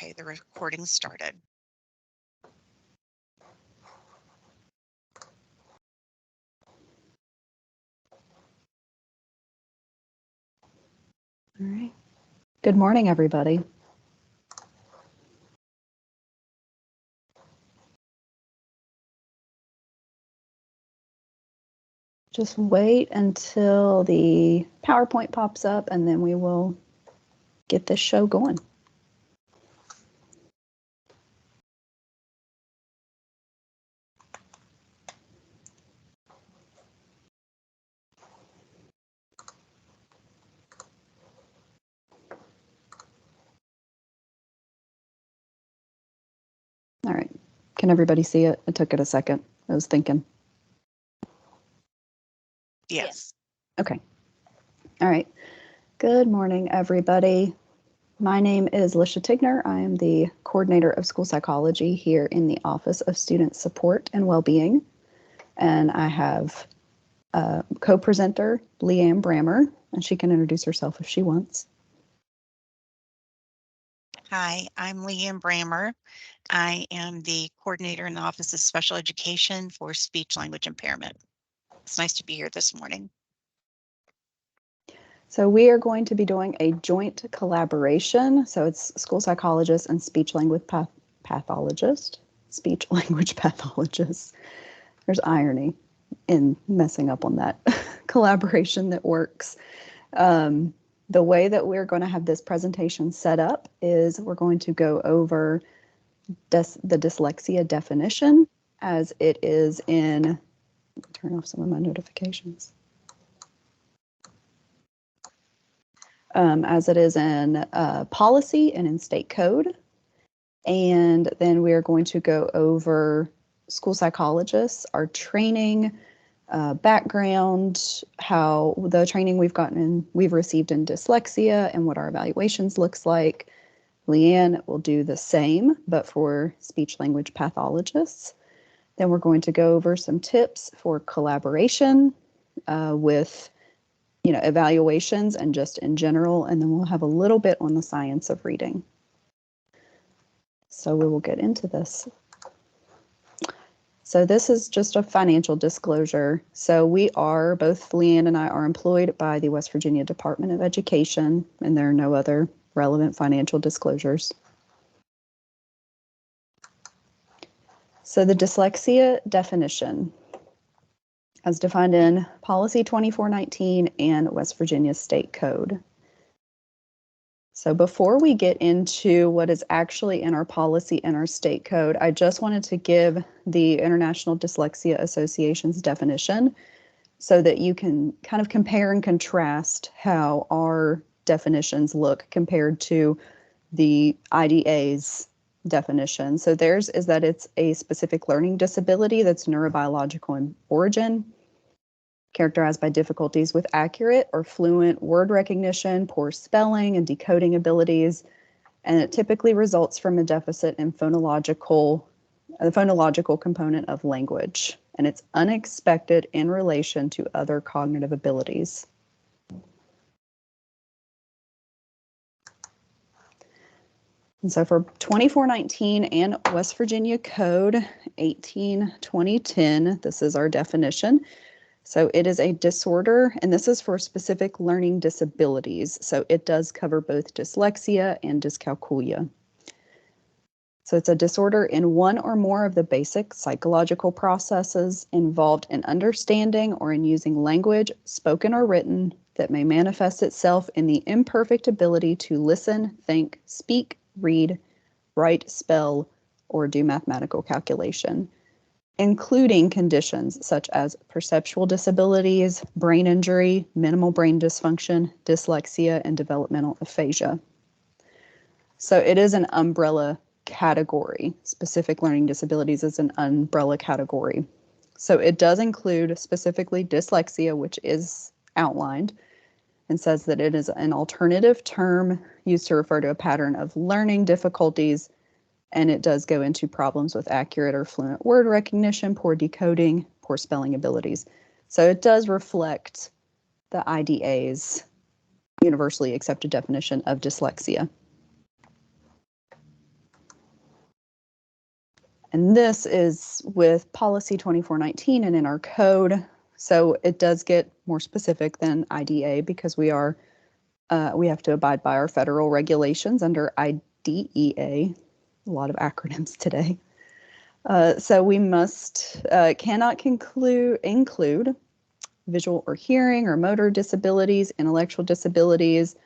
Okay, the recording started. All right. Good morning, everybody. Just wait until the PowerPoint pops up and then we will get this show going. All right. Can everybody see it? It took it a second. I was thinking. Yes. Okay. All right. Good morning, everybody. My name is Lisha Tignor. I am the coordinator of school psychology here in the Office of Student Support and Wellbeing. And I have a co-presenter, Brammer, and she can introduce herself if she wants. Hi, I'm Brammer. I am the coordinator in the Office of Special Education for Speech Language Impairment. It's nice to be here this morning. So we are going to be doing a joint collaboration. So it's school psychologist and speech language pathologist. Speech language pathologist. There's irony in messing up on that collaboration that works. The way that we're going to have this presentation set up is we're going to go over the dyslexia definition as it is in, turn off some of my notifications. As it is in policy and in state code. And then we are going to go over school psychologists, our training, background, how the training we've received in dyslexia and what our evaluations looks like. Leanne will do the same, but for speech language pathologists. Then we're going to go over some tips for collaboration with evaluations and just in general, and then we'll have a little bit on the science of reading. So we will get into this. So this is just a financial disclosure. So we are, both Leanne and I are employed by the West Virginia Department of Education, and there are no other relevant financial disclosures. So the dyslexia definition, as defined in Policy 2419 and West Virginia State Code. So before we get into what is actually in our policy and our state code, I just wanted to give the International Dyslexia Association's definition so that you can kind of compare and contrast how our definitions look compared to the IDA's definition. So theirs is that it's a specific learning disability that's neurobiological in origin, characterized by difficulties with accurate or fluent word recognition, poor spelling and decoding abilities, and it typically results from a deficit in the phonological component of language, and it's unexpected in relation to other cognitive abilities. And so for 2419 and West Virginia Code 18-2010, this is our definition. So it is a disorder, and this is for specific learning disabilities. So it does cover both dyslexia and dyscalculia. So it's a disorder in one or more of the basic psychological processes involved in understanding or in using language, spoken or written, that may manifest itself in the imperfect ability to listen, think, speak, read, write, spell, or do mathematical calculation, including conditions such as perceptual disabilities, brain injury, minimal brain dysfunction, dyslexia, and developmental aphasia. So it is an umbrella category. Specific learning disabilities is an umbrella category. So it does include specifically dyslexia, which is outlined, and says that it is an alternative term used to refer to a pattern of learning difficulties, and it does go into problems with accurate or fluent word recognition, poor decoding, poor spelling abilities. So it does reflect the IDA's universally accepted definition of dyslexia. And this is with policy 2419 and in our code. So it does get more specific than IDA because we have to abide by our federal regulations under IDEA. A lot of acronyms today. So we cannot include visual or hearing or motor disabilities, intellectual disabilities,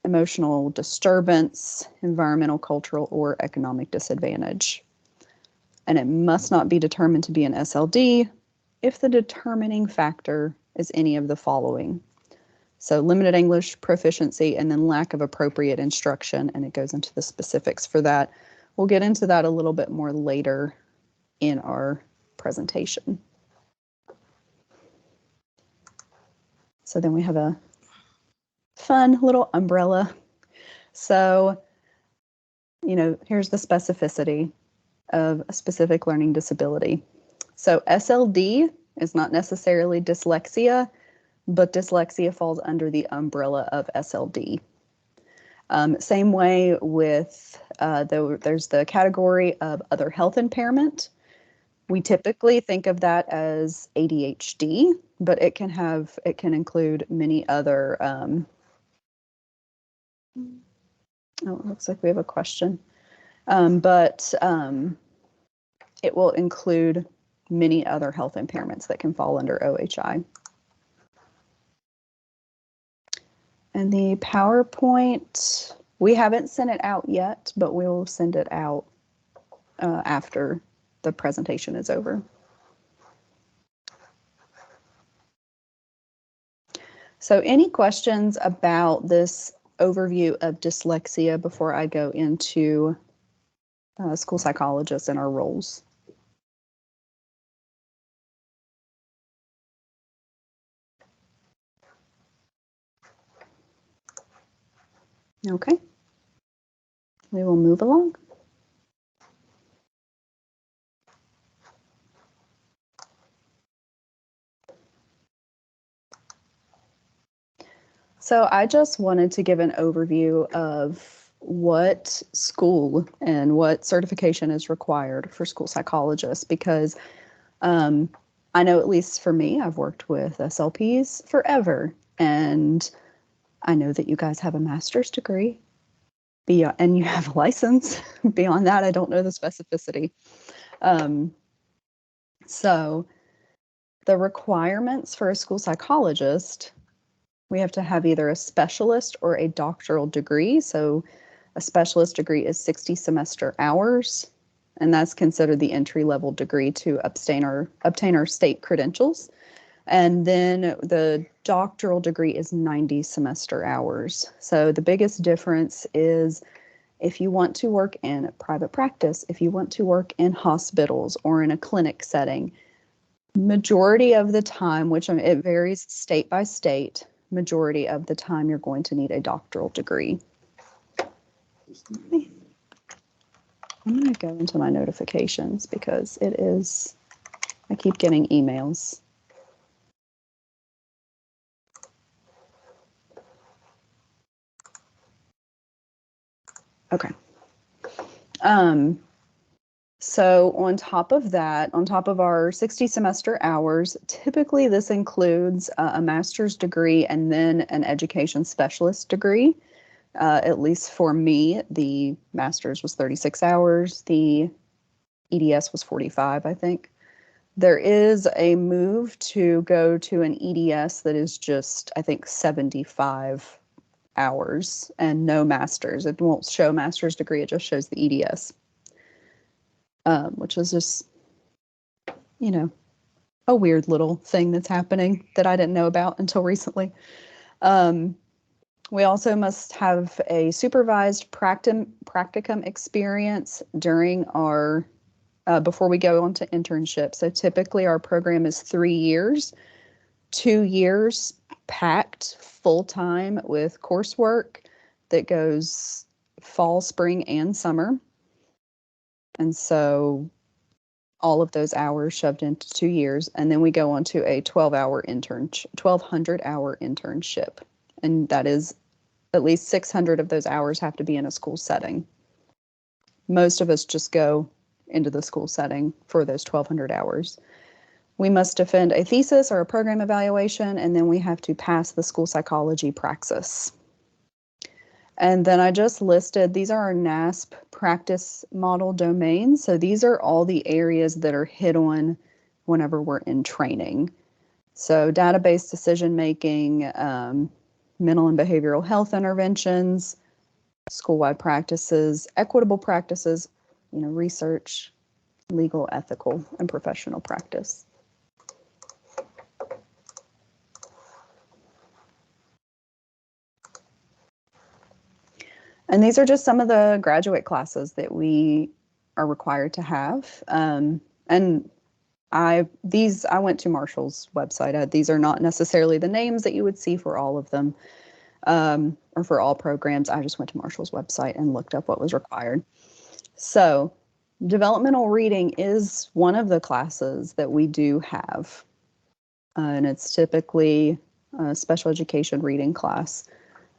emotional disturbance, environmental, cultural, or economic disadvantage. And it must not be determined to be an SLD if the determining factor is any of the following. So limited English proficiency and then lack of appropriate instruction, and it goes into the specifics for that. We'll get into that a little bit more later in our presentation. So then we have a fun little umbrella. So, here's the specificity of a specific learning disability. So SLD is not necessarily dyslexia, but dyslexia falls under the umbrella of SLD. Same way with, there's the category of other health impairment. We typically think of that as ADHD, but it can include many other, it looks like we have a question. But it will include many other health impairments that can fall under OHI. And the PowerPoint, we haven't sent it out yet, but we will send it out after the presentation is over. So any questions about this overview of dyslexia before I go into school psychologists and our roles? Okay, we will move along. So I just wanted to give an overview of what school and what certification is required for school psychologists, because I know, at least for me, I've worked with SLPs forever, and I know that you guys have a master's degree and you have a license. Beyond that, I don't know the specificity. So the requirements for a school psychologist, we have to have either a specialist or a doctoral degree. So a specialist degree is 60 semester hours, and that's considered the entry-level degree to obtain our state credentials. And then the doctoral degree is 90 semester hours. So the biggest difference is if you want to work in private practice, if you want to work in hospitals or in a clinic setting, majority of the time, which it varies state by state, majority of the time you're going to need a doctoral degree. I'm going to go into my notifications because I keep getting emails. Okay. So on top of that, on top of our 60 semester hours, typically this includes a master's degree and then an education specialist degree. At least for me, the master's was 36 hours. The EDS was 45, I think. There is a move to go to an EDS that is just, I think, 75 hours and no master's. It won't show master's degree, it just shows the EDS, which is just, a weird little thing that's happening that I didn't know about until recently. We also must have a supervised practicum experience during our, before we go on to internship. So typically our program is 3 years, 2 years packed full-time with coursework that goes fall, spring, and summer. And so all of those hours shoved into 2 years. And then we go on to a 1,200-hour internship. And that is at least 600 of those hours have to be in a school setting. Most of us just go into the school setting for those 1,200 hours. We must defend a thesis or a program evaluation, and then we have to pass the school psychology praxis. And then I just listed, these are our NASP practice model domains. So these are all the areas that are hit on whenever we're in training. So database decision-making, mental and behavioral health interventions, school-wide practices, equitable practices, research, legal, ethical, and professional practice. And these are just some of the graduate classes that we are required to have. And I went to Marshall's website. These are not necessarily the names that you would see for all of them, or for all programs. I just went to Marshall's website and looked up what was required. So developmental reading is one of the classes that we do have. And it's typically a special education reading class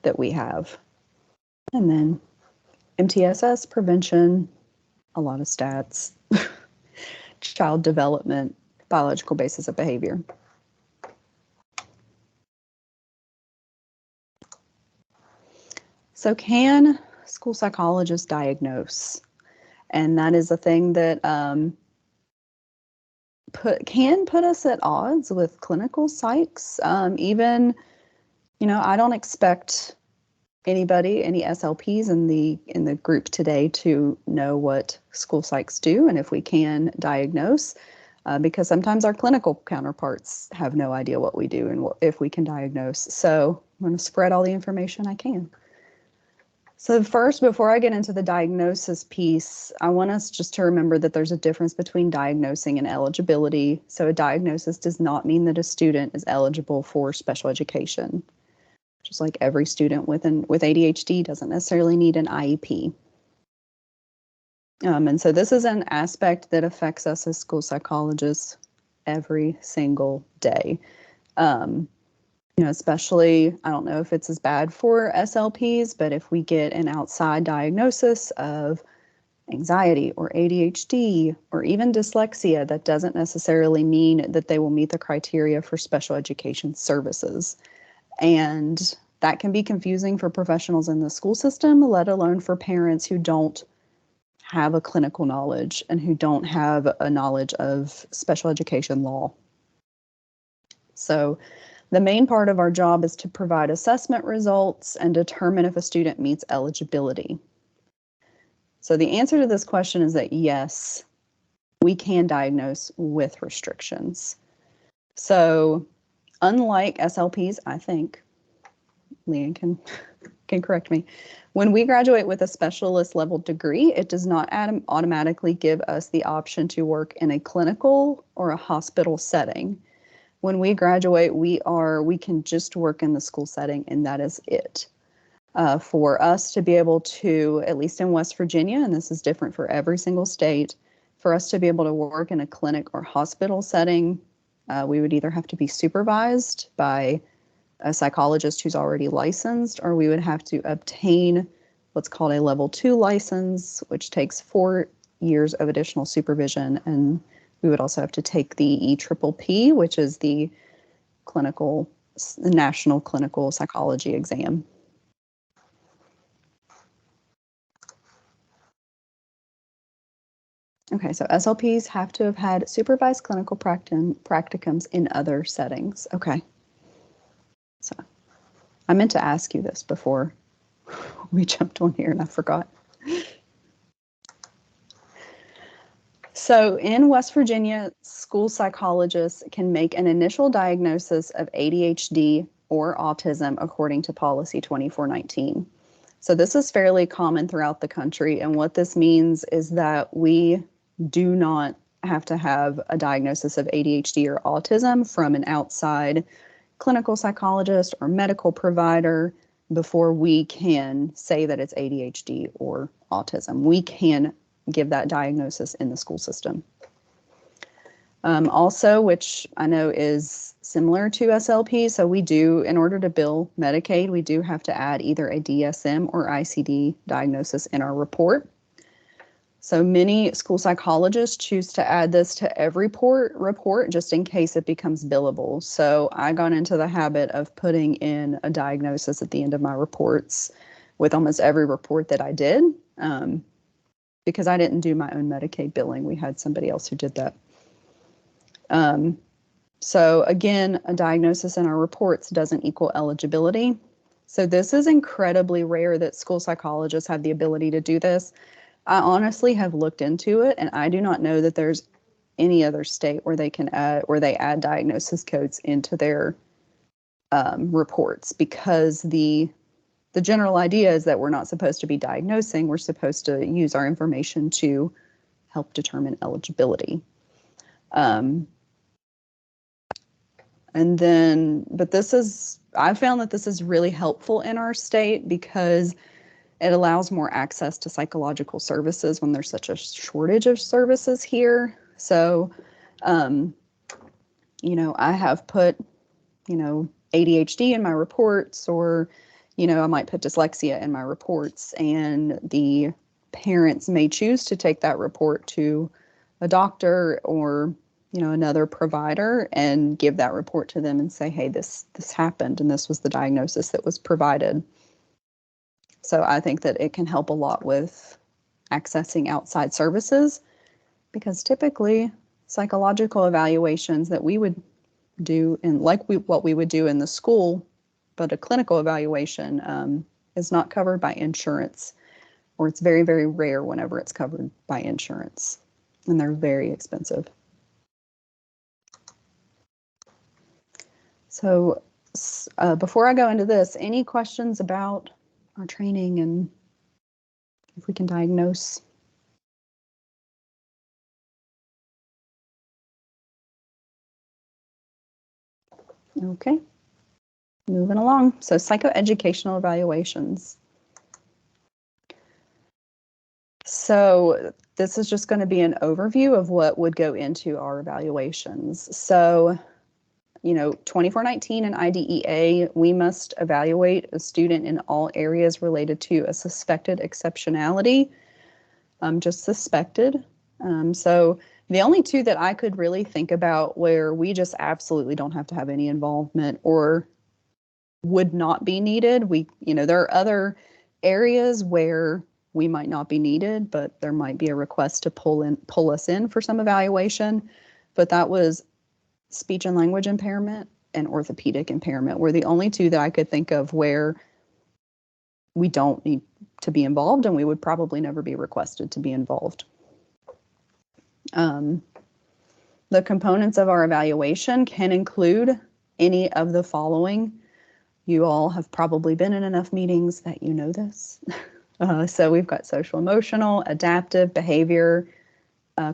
that we have. And then MTSS, prevention, a lot of stats, child development, biological basis of behavior. So can school psychologists diagnose? And that is a thing that can put us at odds with clinical psychs. Even, I don't expect any SLPs in the group today to know what school psychs do and if we can diagnose, because sometimes our clinical counterparts have no idea what we do and if we can diagnose. So I'm going to spread all the information I can. So first, before I get into the diagnosis piece, I want us just to remember that there's a difference between diagnosing and eligibility. So a diagnosis does not mean that a student is eligible for special education. Just like every student with ADHD doesn't necessarily need an IEP. And so this is an aspect that affects us as school psychologists every single day. Especially, I don't know if it's as bad for SLPs, but if we get an outside diagnosis of anxiety or ADHD or even dyslexia, that doesn't necessarily mean that they will meet the criteria for special education services. And that can be confusing for professionals in the school system, let alone for parents who don't have a clinical knowledge and who don't have a knowledge of special education law. So the main part of our job is to provide assessment results and determine if a student meets eligibility. So the answer to this question is that yes, we can diagnose with restrictions. So unlike SLPs, I think, Leanne can correct me, when we graduate with a specialist level degree, it does not automatically give us the option to work in a clinical or a hospital setting. When we graduate, we can just work in the school setting, and that is it. For us to be able to, at least in West Virginia, and this is different for every single state, for us to be able to work in a clinic or hospital setting, we would either have to be supervised by a psychologist who's already licensed, or we would have to obtain what's called a level 2 license, which takes 4 years of additional supervision. And we would also have to take the EPPP, which is the National Clinical Psychology exam. Okay, so SLPs have to have had supervised clinical practicums in other settings. Okay. So I meant to ask you this before we jumped on here and I forgot. So in West Virginia, school psychologists can make an initial diagnosis of ADHD or autism according to policy 2419. So this is fairly common throughout the country. And what this means is that we do not have to have a diagnosis of ADHD or autism from an outside clinical psychologist or medical provider before we can say that it's ADHD or autism. We can give that diagnosis in the school system. Also, which I know is similar to SLP, so we do, in order to bill Medicaid, we do have to add either a DSM or ICD diagnosis in our report. So many school psychologists choose to add this to every report just in case it becomes billable. So I got into the habit of putting in a diagnosis at the end of my reports with almost every report that I did, because I didn't do my own Medicaid billing. We had somebody else who did that. So again, a diagnosis in our reports doesn't equal eligibility. So this is incredibly rare that school psychologists have the ability to do this. I honestly have looked into it, and I do not know that there's any other state where they add diagnosis codes into their reports, because the general idea is that we're not supposed to be diagnosing. We're supposed to use our information to help determine eligibility. I found that this is really helpful in our state because it allows more access to psychological services when there's such a shortage of services here. So, I have put, ADHD in my reports, or, I might put dyslexia in my reports, and the parents may choose to take that report to a doctor or, another provider and give that report to them and say, hey, this happened and this was the diagnosis that was provided. So I think that it can help a lot with accessing outside services, because typically psychological evaluations that we would do what we would do in the school, but a clinical evaluation is not covered by insurance, or it's very, very rare whenever it's covered by insurance, and they're very expensive. So before I go into this, any questions about our training and if we can diagnose? Okay, moving along. So psychoeducational evaluations. So this is just going to be an overview of what would go into our evaluations. So, 2419 and IDEA, we must evaluate a student in all areas related to a suspected exceptionality, just suspected. So the only two that I could really think about where we just absolutely don't have to have any involvement or would not be needed, there are other areas where we might not be needed, but there might be a request to pull us in for some evaluation. But that was speech and language impairment and orthopedic impairment were the only two that I could think of where we don't need to be involved, and we would probably never be requested to be involved. The components of our evaluation can include any of the following. You all have probably been in enough meetings that you know this. So we've got social emotional, adaptive, behavior,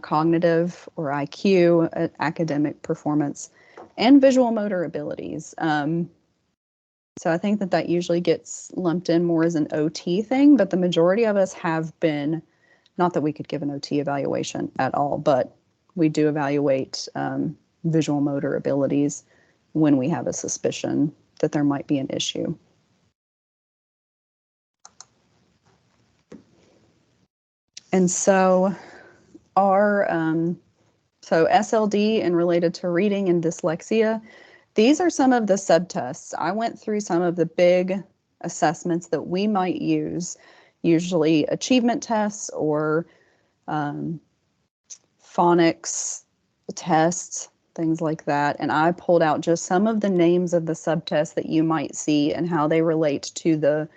cognitive or IQ, academic performance, and visual motor abilities. So I think that usually gets lumped in more as an OT thing, but the majority of us have been, not that we could give an OT evaluation at all, but we do evaluate visual motor abilities when we have a suspicion that there might be an issue. And so our SLD and related to reading and dyslexia, these are some of the subtests. I went through some of the big assessments that we might use, usually achievement tests or phonics tests, things like that. And I pulled out just some of the names of the subtests that you might see and how they relate to the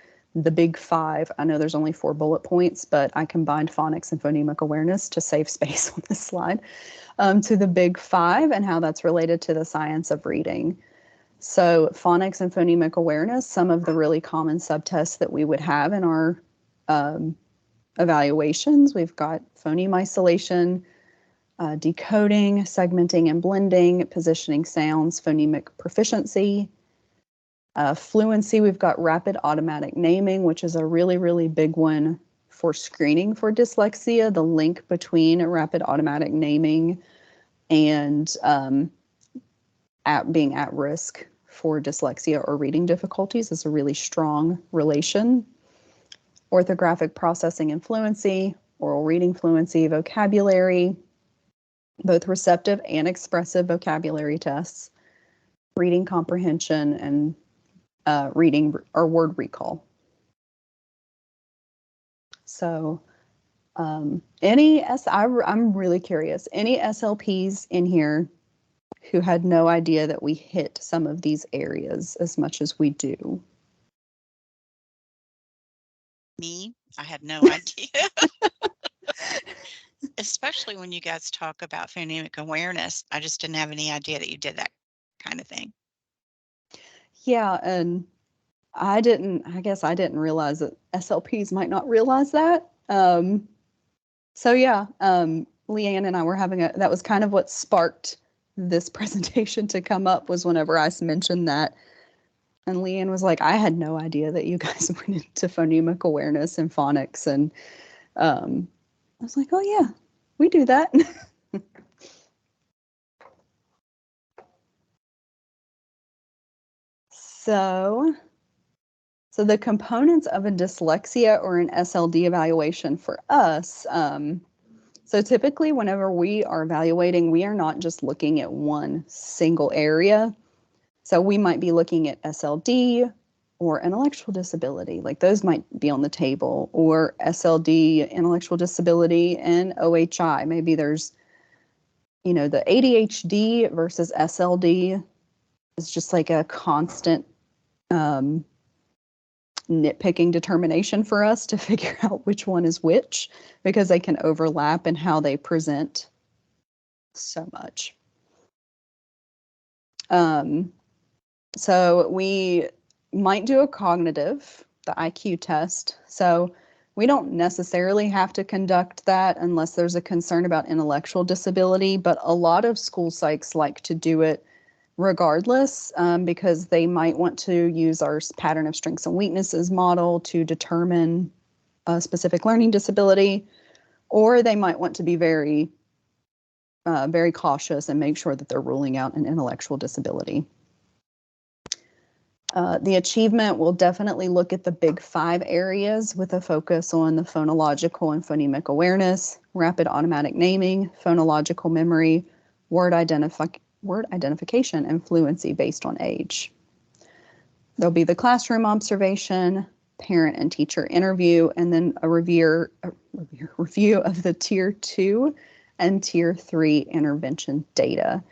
big five. I know there's only 4 bullet points, but I combined phonics and phonemic awareness to save space on this slide, to the big five and how that's related to the science of reading. So phonics and phonemic awareness, some of the really common subtests that we would have in our evaluations. We've got phoneme isolation, decoding, segmenting and blending, positioning sounds, phonemic proficiency. Fluency, we've got rapid automatic naming, which is a really, really big one for screening for dyslexia. The link between rapid automatic naming and being at risk for dyslexia or reading difficulties is a really strong relation. Orthographic processing and fluency, oral reading fluency, vocabulary, both receptive and expressive vocabulary tests, reading comprehension, and reading or word recall. So I'm really curious, any SLPs in here who had no idea that we hit some of these areas as much as we do? Me, I had no idea. Especially when you guys talk about phonemic awareness. I just didn't have any idea that you did that kind of thing. Yeah, and I guess I didn't realize that SLPs might not realize that. So yeah, Leanne and I were that was kind of what sparked this presentation to come up, was whenever I mentioned that. And Leanne was like, I had no idea that you guys went into phonemic awareness and phonics. And I was like, oh yeah, we do that. So the components of a dyslexia or an SLD evaluation for us, so typically whenever we are evaluating, we are not just looking at one single area. So we might be looking at SLD or intellectual disability, like those might be on the table, or SLD, intellectual disability, and OHI. Maybe there's, the ADHD versus SLD is just like a constant nitpicking determination for us to figure out which one is which, because they can overlap in how they present so much. So we might do a cognitive, the IQ test. So we don't necessarily have to conduct that unless there's a concern about intellectual disability, but a lot of school psychs like to do it regardless, because they might want to use our pattern of strengths and weaknesses model to determine a specific learning disability, or they might want to be very, very cautious and make sure that they're ruling out an intellectual disability. The achievement will definitely look at the big 5 areas with a focus on the phonological and phonemic awareness, rapid automatic naming, phonological memory, word identification, and fluency based on age. There'll be the classroom observation, parent and teacher interview, and then a review of the Tier 2 and Tier 3 intervention data.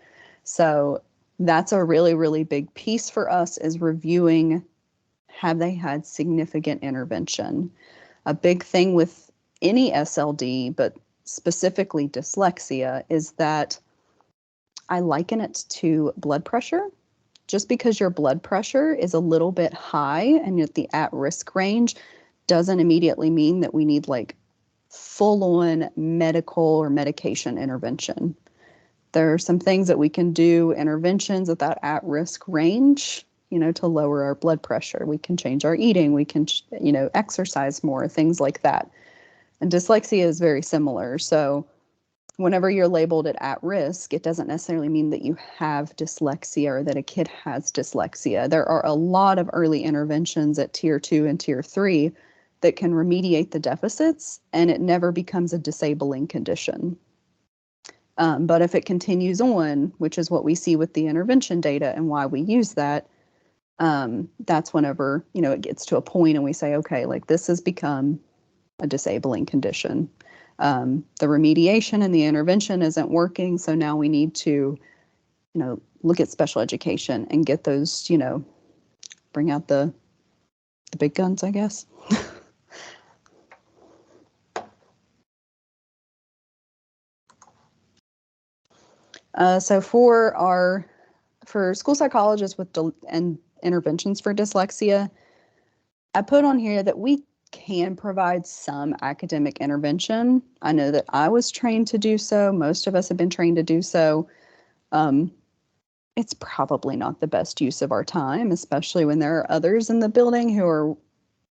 So that's a really, really big piece for us, is reviewing, have they had significant intervention? A big thing with any SLD, but specifically dyslexia, is that I liken it to blood pressure. Just because your blood pressure is a little bit high and at the at-risk range doesn't immediately mean that we need like full-on medical or medication intervention. There are some things that we can do, interventions at that at-risk range, to lower our blood pressure. We can change our eating, we can, exercise more, things like that. And dyslexia is very similar. So whenever you're labeled at risk, it doesn't necessarily mean that you have dyslexia or that a kid has dyslexia. There are a lot of early interventions at Tier 2 and Tier 3 that can remediate the deficits, and it never becomes a disabling condition. But if it continues on, which is what we see with the intervention data and why we use that, that's whenever, it gets to a point and we say, okay, like this has become a disabling condition. The remediation and the intervention isn't working, so now we need to, look at special education and get those, bring out the big guns, I guess. So for school psychologists and interventions for dyslexia, I put on here that we can provide some academic intervention. I know that I was trained to do so. Most of us have been trained to do so. It's probably not the best use of our time, especially when there are others in the building who are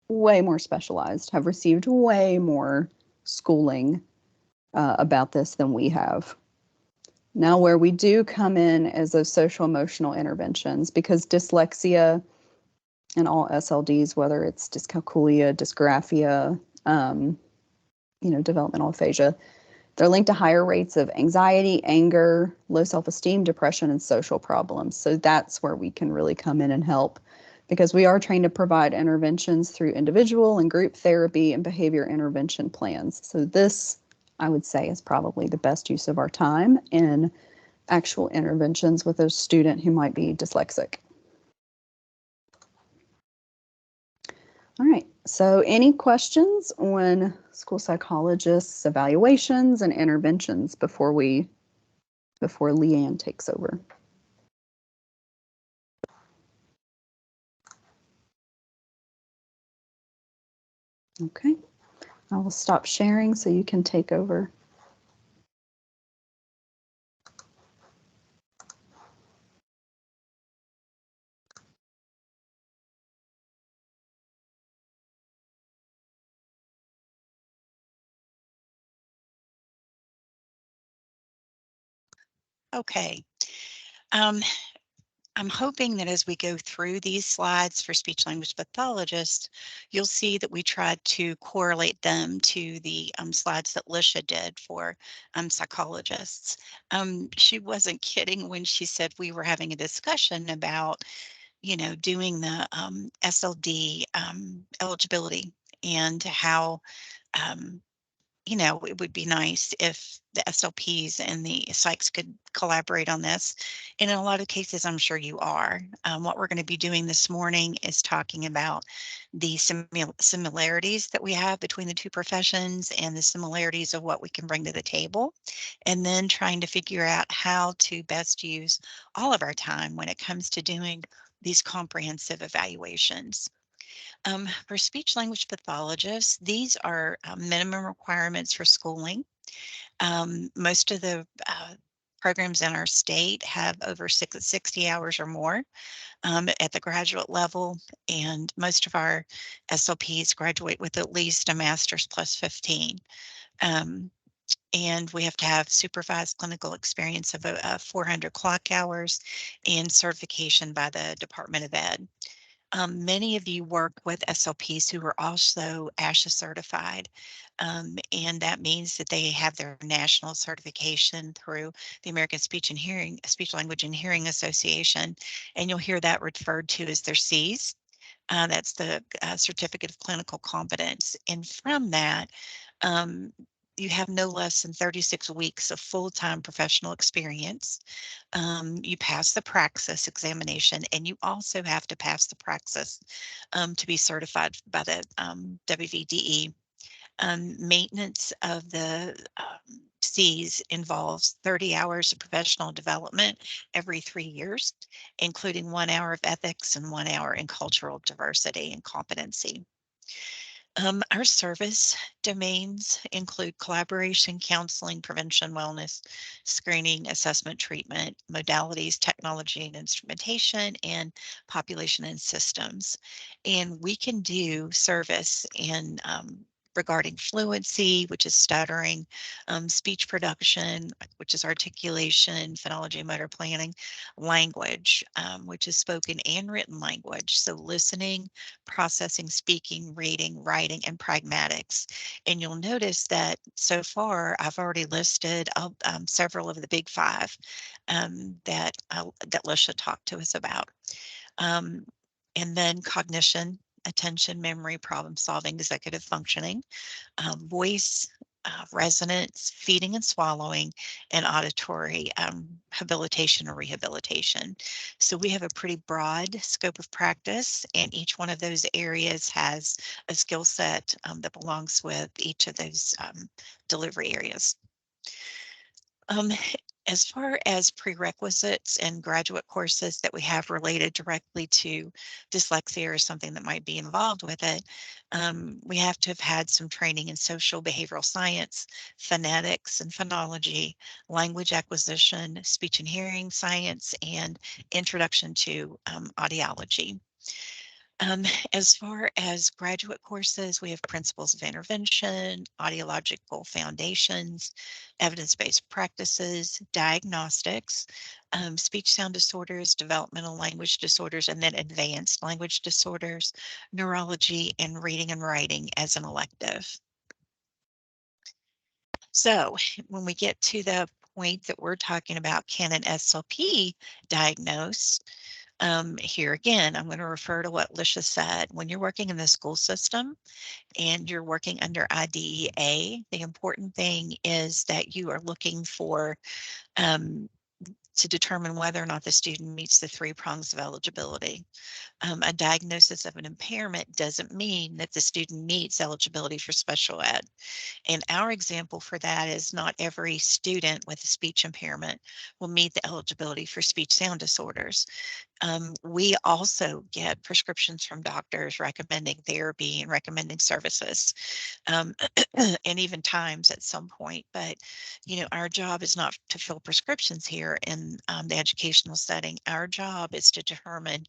way more specialized, have received way more schooling about this than we have. Now, where we do come in is those social emotional interventions, because dyslexia and all SLDs, whether it's dyscalculia, dysgraphia, developmental aphasia. They're linked to higher rates of anxiety, anger, low self-esteem, depression, and social problems. So that's where we can really come in and help, because we are trained to provide interventions through individual and group therapy and behavior intervention plans. So this, I would say, is probably the best use of our time in actual interventions with a student who might be dyslexic. All right, so any questions on school psychologists' evaluations and interventions before Leanne takes over? Okay, I will stop sharing so you can take over. Okay. I'm hoping that as we go through these slides for speech language pathologists, you'll see that we tried to correlate them to the slides that Lisha did for psychologists. She wasn't kidding when she said we were having a discussion about, doing the SLD eligibility, and how um, it would be nice if the SLPs and the psychs could collaborate on this. And in a lot of cases, I'm sure you are. What we're going to be doing this morning is talking about the similarities that we have between the two professions and the similarities of what we can bring to the table, and then trying to figure out how to best use all of our time when it comes to doing these comprehensive evaluations. For speech language pathologists, these are minimum requirements for schooling. Most of the programs in our state have over 60 hours or more at the graduate level, and most of our SLPs graduate with at least a master's plus 15. Um, and we have to have supervised clinical experience of 400 clock hours and certification by the Department of Ed. Many of you work with SLPs who are also ASHA certified, and that means that they have their national certification through the American Speech Language and Hearing Association, and you'll hear that referred to as their Cs. That's the Certificate of Clinical Competence, and from that, um, you have no less than 36 weeks of full-time professional experience. You pass the praxis examination, and you also have to pass the praxis to be certified by the WVDE. Maintenance of the Cs involves 30 hours of professional development every 3 years, including 1 hour of ethics and 1 hour in cultural diversity and competency. Our service domains include collaboration, counseling, prevention, wellness, screening, assessment, treatment, modalities, technology and instrumentation, and population and systems. And we can do service in regarding fluency, which is stuttering, speech production, which is articulation, phonology and motor planning, language, which is spoken and written language. So listening, processing, speaking, reading, writing, and pragmatics. And you'll notice that so far I've already listed several of the big five that Lisha talked to us about. Um, and then cognition, attention, memory, problem solving, executive functioning, voice, resonance, feeding and swallowing, and auditory habilitation or rehabilitation. So we have a pretty broad scope of practice, and each one of those areas has a skill set that belongs with each of those delivery areas. Um, as far as prerequisites and graduate courses that we have related directly to dyslexia or something that might be involved with it, we have to have had some training in social behavioral science, phonetics and phonology, language acquisition, speech and hearing science, and introduction to audiology. Um, as far as graduate courses, we have principles of intervention, audiological foundations, evidence-based practices, diagnostics, speech sound disorders, developmental language disorders, and then advanced language disorders, neurology, and reading and writing as an elective. So when we get to the point that we're talking about, can an SLP diagnose? Here again, I'm going to refer to what Lisha said. When you're working in the school system and you're working under IDEA, the important thing is that you are looking for um, to determine whether or not the student meets the three prongs of eligibility. A diagnosis of an impairment doesn't mean that the student meets eligibility for special ed. And our example for that is not every student with a speech impairment will meet the eligibility for speech sound disorders. We also get prescriptions from doctors recommending therapy and recommending services, um, and even times at some point. But, our job is not to fill prescriptions here in the educational setting. Our job is to determine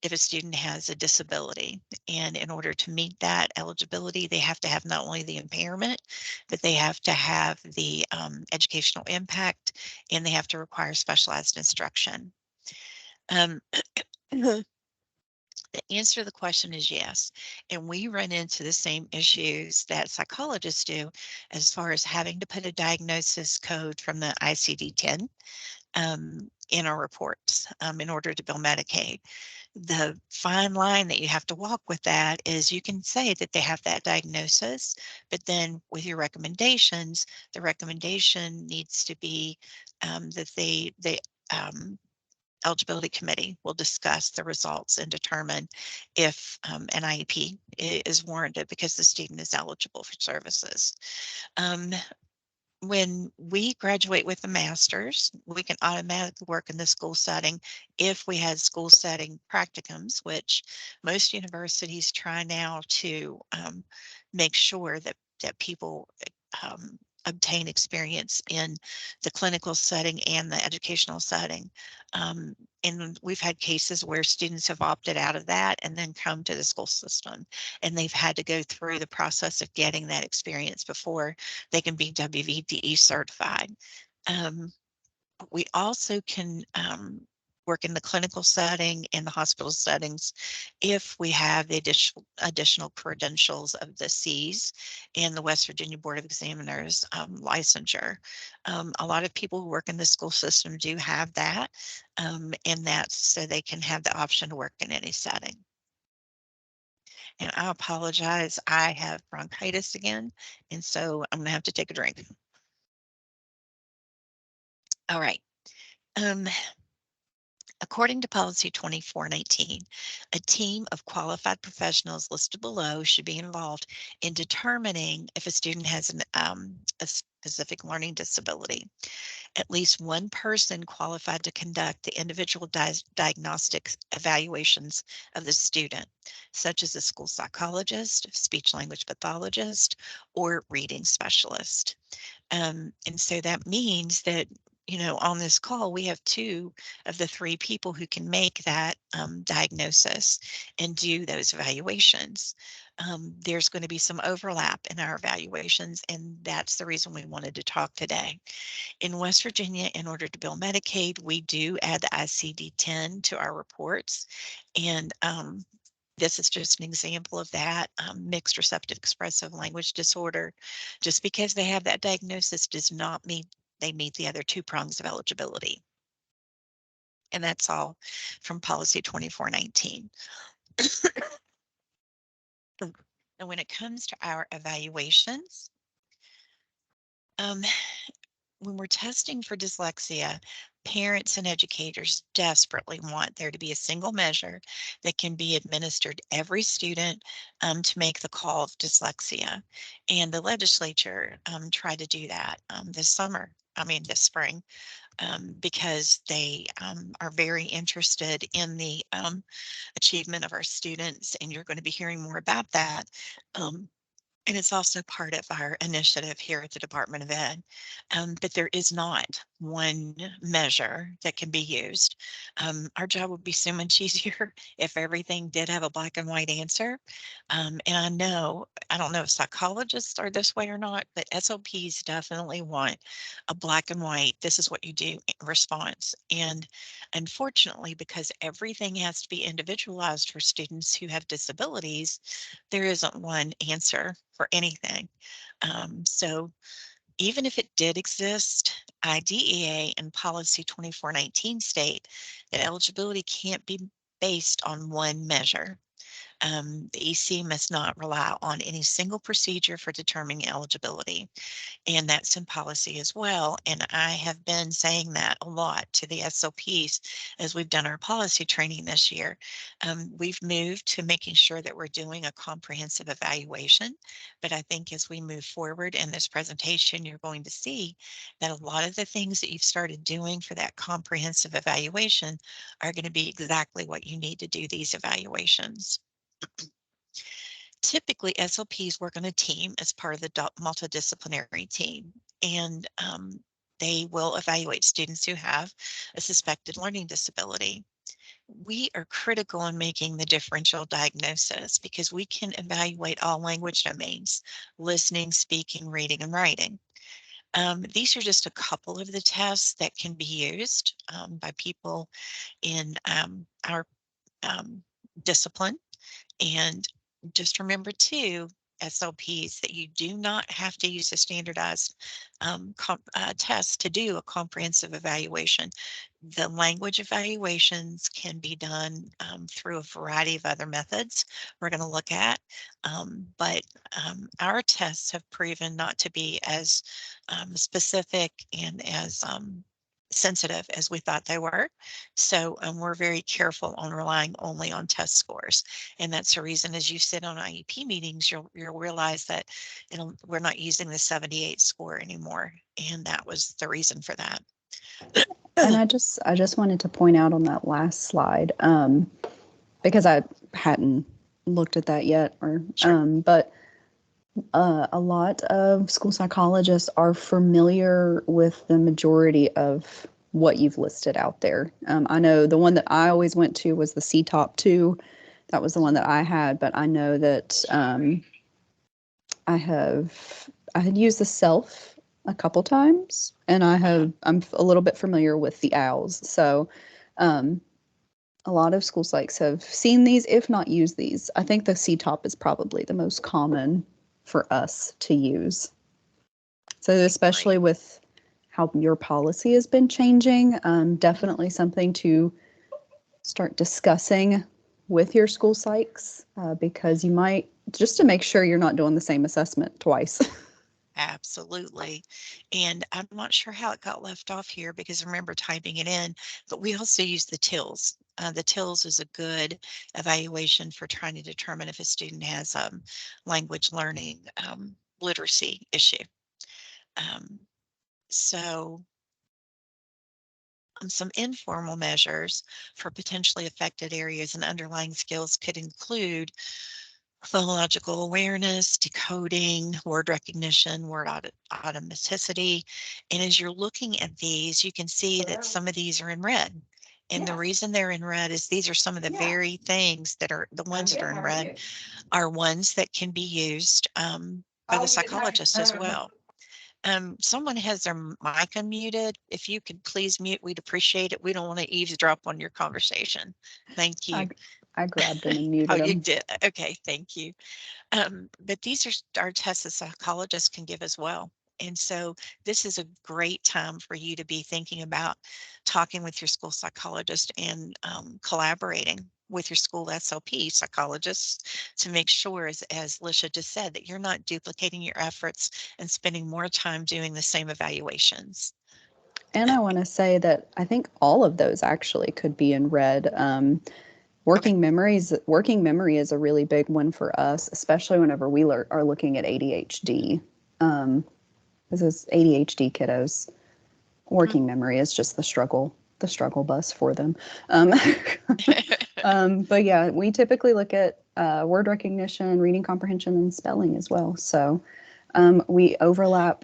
if a student has a disability. And in order to meet that eligibility, they have to have not only the impairment, but they have to have the educational impact, and they have to require specialized instruction. Um, the answer to the question is yes. And we run into the same issues that psychologists do as far as having to put a diagnosis code from the ICD-10 in our reports in order to bill Medicaid. The fine line that you have to walk with that is you can say that they have that diagnosis, but then with your recommendations, the recommendation needs to be that the eligibility committee will discuss the results and determine if an IEP is warranted because the student is eligible for services. Um, when we graduate with a master's, we can automatically work in the school setting if we had school setting practicums, which most universities try now to make sure that people obtain experience in the clinical setting and the educational setting. Um, and we've had cases where students have opted out of that and then come to the school system, and they've had to go through the process of getting that experience before they can be WVDE certified. Um, we also can work in the clinical setting and the hospital settings if we have the additional credentials of the Cs and the West Virginia Board of Examiners licensure. A lot of people who work in the school system do have that, and that's so they can have the option to work in any setting. And I apologize, I have bronchitis again, and so I'm gonna have to take a drink. All right. Um, According to Policy 2419, a team of qualified professionals listed below should be involved in determining if a student has a specific learning disability. At least one person qualified to conduct the individual diagnostic evaluations of the student, such as a school psychologist, speech language pathologist, or reading specialist. And so that means that, on this call, we have two of the three people who can make that diagnosis and do those evaluations. There's going to be some overlap in our evaluations, and that's the reason we wanted to talk today. In West Virginia, in order to bill Medicaid, we do add the ICD-10 to our reports, and this is just an example of that mixed receptive expressive language disorder. Just because they have that diagnosis does not mean they meet the other two prongs of eligibility. And that's all from Policy 2419. And when it comes to our evaluations, um, when we're testing for dyslexia, parents and educators desperately want there to be a single measure that can be administered every student to make the call of dyslexia. And the legislature tried to do that this spring, because they are very interested in the achievement of our students. And you're going to be hearing more about that. Um, and it's also part of our initiative here at the Department of Ed. But there is not one measure that can be used. Our job would be so much easier if everything did have a black and white answer. And I don't know if psychologists are this way or not, but SLPs definitely want a black and white, this is what you do response. And unfortunately, because everything has to be individualized for students who have disabilities, there isn't one answer for anything. So Even if it did exist, IDEA and Policy 2419 state that eligibility can't be based on one measure. The EC must not rely on any single procedure for determining eligibility, and that's in policy as well. And I have been saying that a lot to the SLPs as we've done our policy training this year. We've moved to making sure that we're doing a comprehensive evaluation, but I think as we move forward in this presentation, you're going to see that a lot of the things that you've started doing for that comprehensive evaluation are going to be exactly what you need to do these evaluations. Typically, SLPs work on a team as part of the multidisciplinary team, and they will evaluate students who have a suspected learning disability. We are critical in making the differential diagnosis because we can evaluate all language domains: listening, speaking, reading, and writing. These are just a couple of the tests that can be used by people in our um, discipline. And just remember too, SLPs, that you do not have to use a standardized test to do a comprehensive evaluation. The language evaluations can be done through a variety of other methods we're going to look at, but our tests have proven not to be as specific and as sensitive as we thought they were. So we're very careful on relying only on test scores. And that's the reason as you sit on IEP meetings, you'll realize that we're not using the 78 score anymore. And that was the reason for that. And I just wanted to point out on that last slide, because I hadn't looked at that yet, or Sure. but a lot of school psychologists are familiar with the majority of what you've listed out there. I know the one that I always went to was the CTOP 2. That was the one that I had, but I know that I had used the self a couple times, and I'm a little bit familiar with the owls. So um, a lot of school psychs have seen these, if not used these. I think the CTOP is probably the most common for us to use. So especially Great. with how your policy has been changing, definitely something to start discussing with your school psychs, because you might, just to make sure you're not doing the same assessment twice. Absolutely. And I'm not sure how it got left off here because I remember typing it in, but we also use the TILS. The TILS is a good evaluation for trying to determine if a student has language learning literacy issue. Um, so some informal measures for potentially affected areas and underlying skills could include phonological awareness, decoding, word recognition, word automaticity. And as you're looking at these, you can see that some of these are in red. And the reason they're in red is these are some of the very things that are the ones that are in red are ones that can be used by the psychologist as well. Someone has their mic unmuted. If you could please mute, we'd appreciate it. We don't want to eavesdrop on your conversation. Thank I, you. I grabbed them and Oh, muted you them. did. Okay, thank you. But these are tests that psychologists can give as well. And so this is a great time for you to be thinking about talking with your school psychologist and collaborating with your school SLP psychologists to make sure, as Lisha just said, that you're not duplicating your efforts and spending more time doing the same evaluations. And Uh, I want to say that I think all of those actually could be in red. okay. Working memory is a really big one for us, especially whenever we are looking at ADHD. This is ADHD kiddos. Mm. Working memory is just the struggle bus for them. Um, but yeah, we typically look at word recognition, reading comprehension, and spelling as well. So we overlap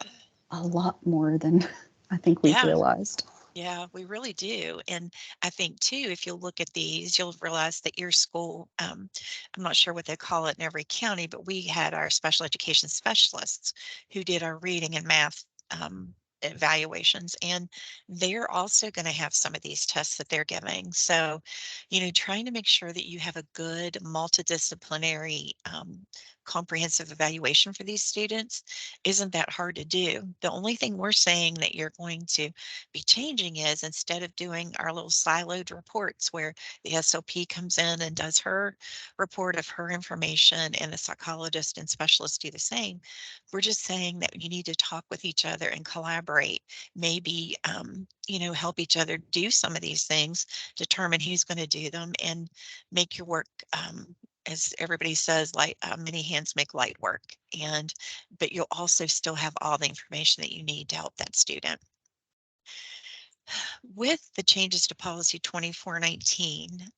a lot more than I think we've Yeah. realized. Yeah, we really do. And I think too, if you'll look at these, you'll realize that your school, I'm not sure what they call it in every county, but we had our special education specialists who did our reading and math evaluations, and they're also going to have some of these tests that they're giving. So, trying to make sure that you have a good multidisciplinary comprehensive evaluation for these students isn't that hard to do. The only thing we're saying that you're going to be changing is, instead of doing our little siloed reports where the SLP comes in and does her report of her information and the psychologist and specialist do the same, we're just saying that you need to talk with each other and collaborate. Maybe, help each other do some of these things, determine who's going to do them, and make your work, as everybody says, like, many hands make light work. But you'll also still have all the information that you need to help that student. With the changes to policy 2419,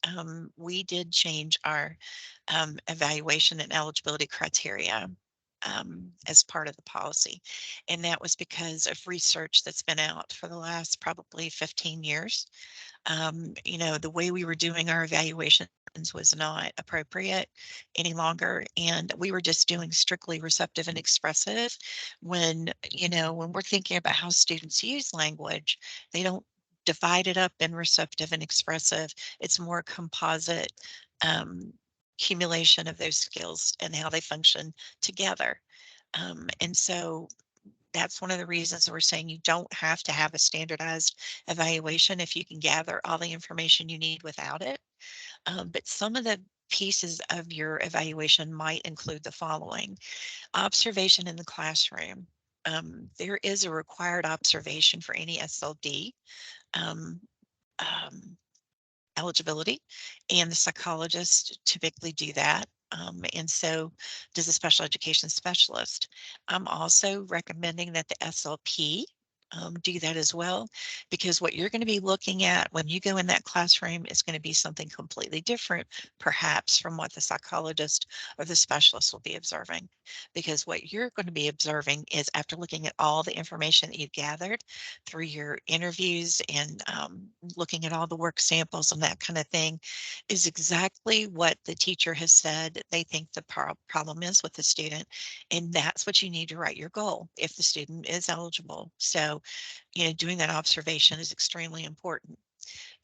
we did change our evaluation and eligibility criteria as part of the policy. And that was because of research that's been out for the last probably 15 years. The way we were doing our evaluations was not appropriate any longer. And we were just doing strictly receptive and expressive when we're thinking about how students use language, they don't divide it up in receptive and expressive. It's more composite um, accumulation of those skills and how they function together. And so that's one of the reasons we're saying you don't have to have a standardized evaluation if you can gather all the information you need without it. But some of the pieces of your evaluation might include the following: observation in the classroom. There is a required observation for any SLD. Um, um, Eligibility, and the psychologists typically do that. And so does a special education specialist. I'm also recommending that the SLP do that as well, because what you're going to be looking at when you go in that classroom is going to be something completely different, perhaps, from what the psychologist or the specialist will be observing. Because what you're going to be observing is, after looking at all the information that you've gathered through your interviews and looking at all the work samples and that kind of thing, is exactly what the teacher has said they think the problem is with the student. And that's what you need to write your goal if the student is eligible. So, doing that observation is extremely important.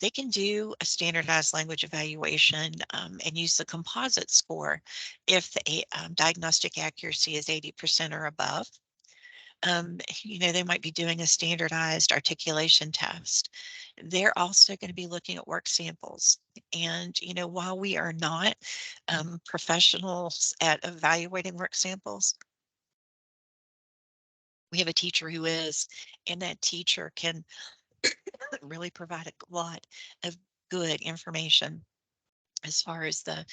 They can do a standardized language evaluation and use the composite score if the diagnostic accuracy is 80% or above. They might be doing a standardized articulation test. They're also going to be looking at work samples. And, while we are not professionals at evaluating work samples, we have a teacher who is, and that teacher can really provide a lot of good information as far as the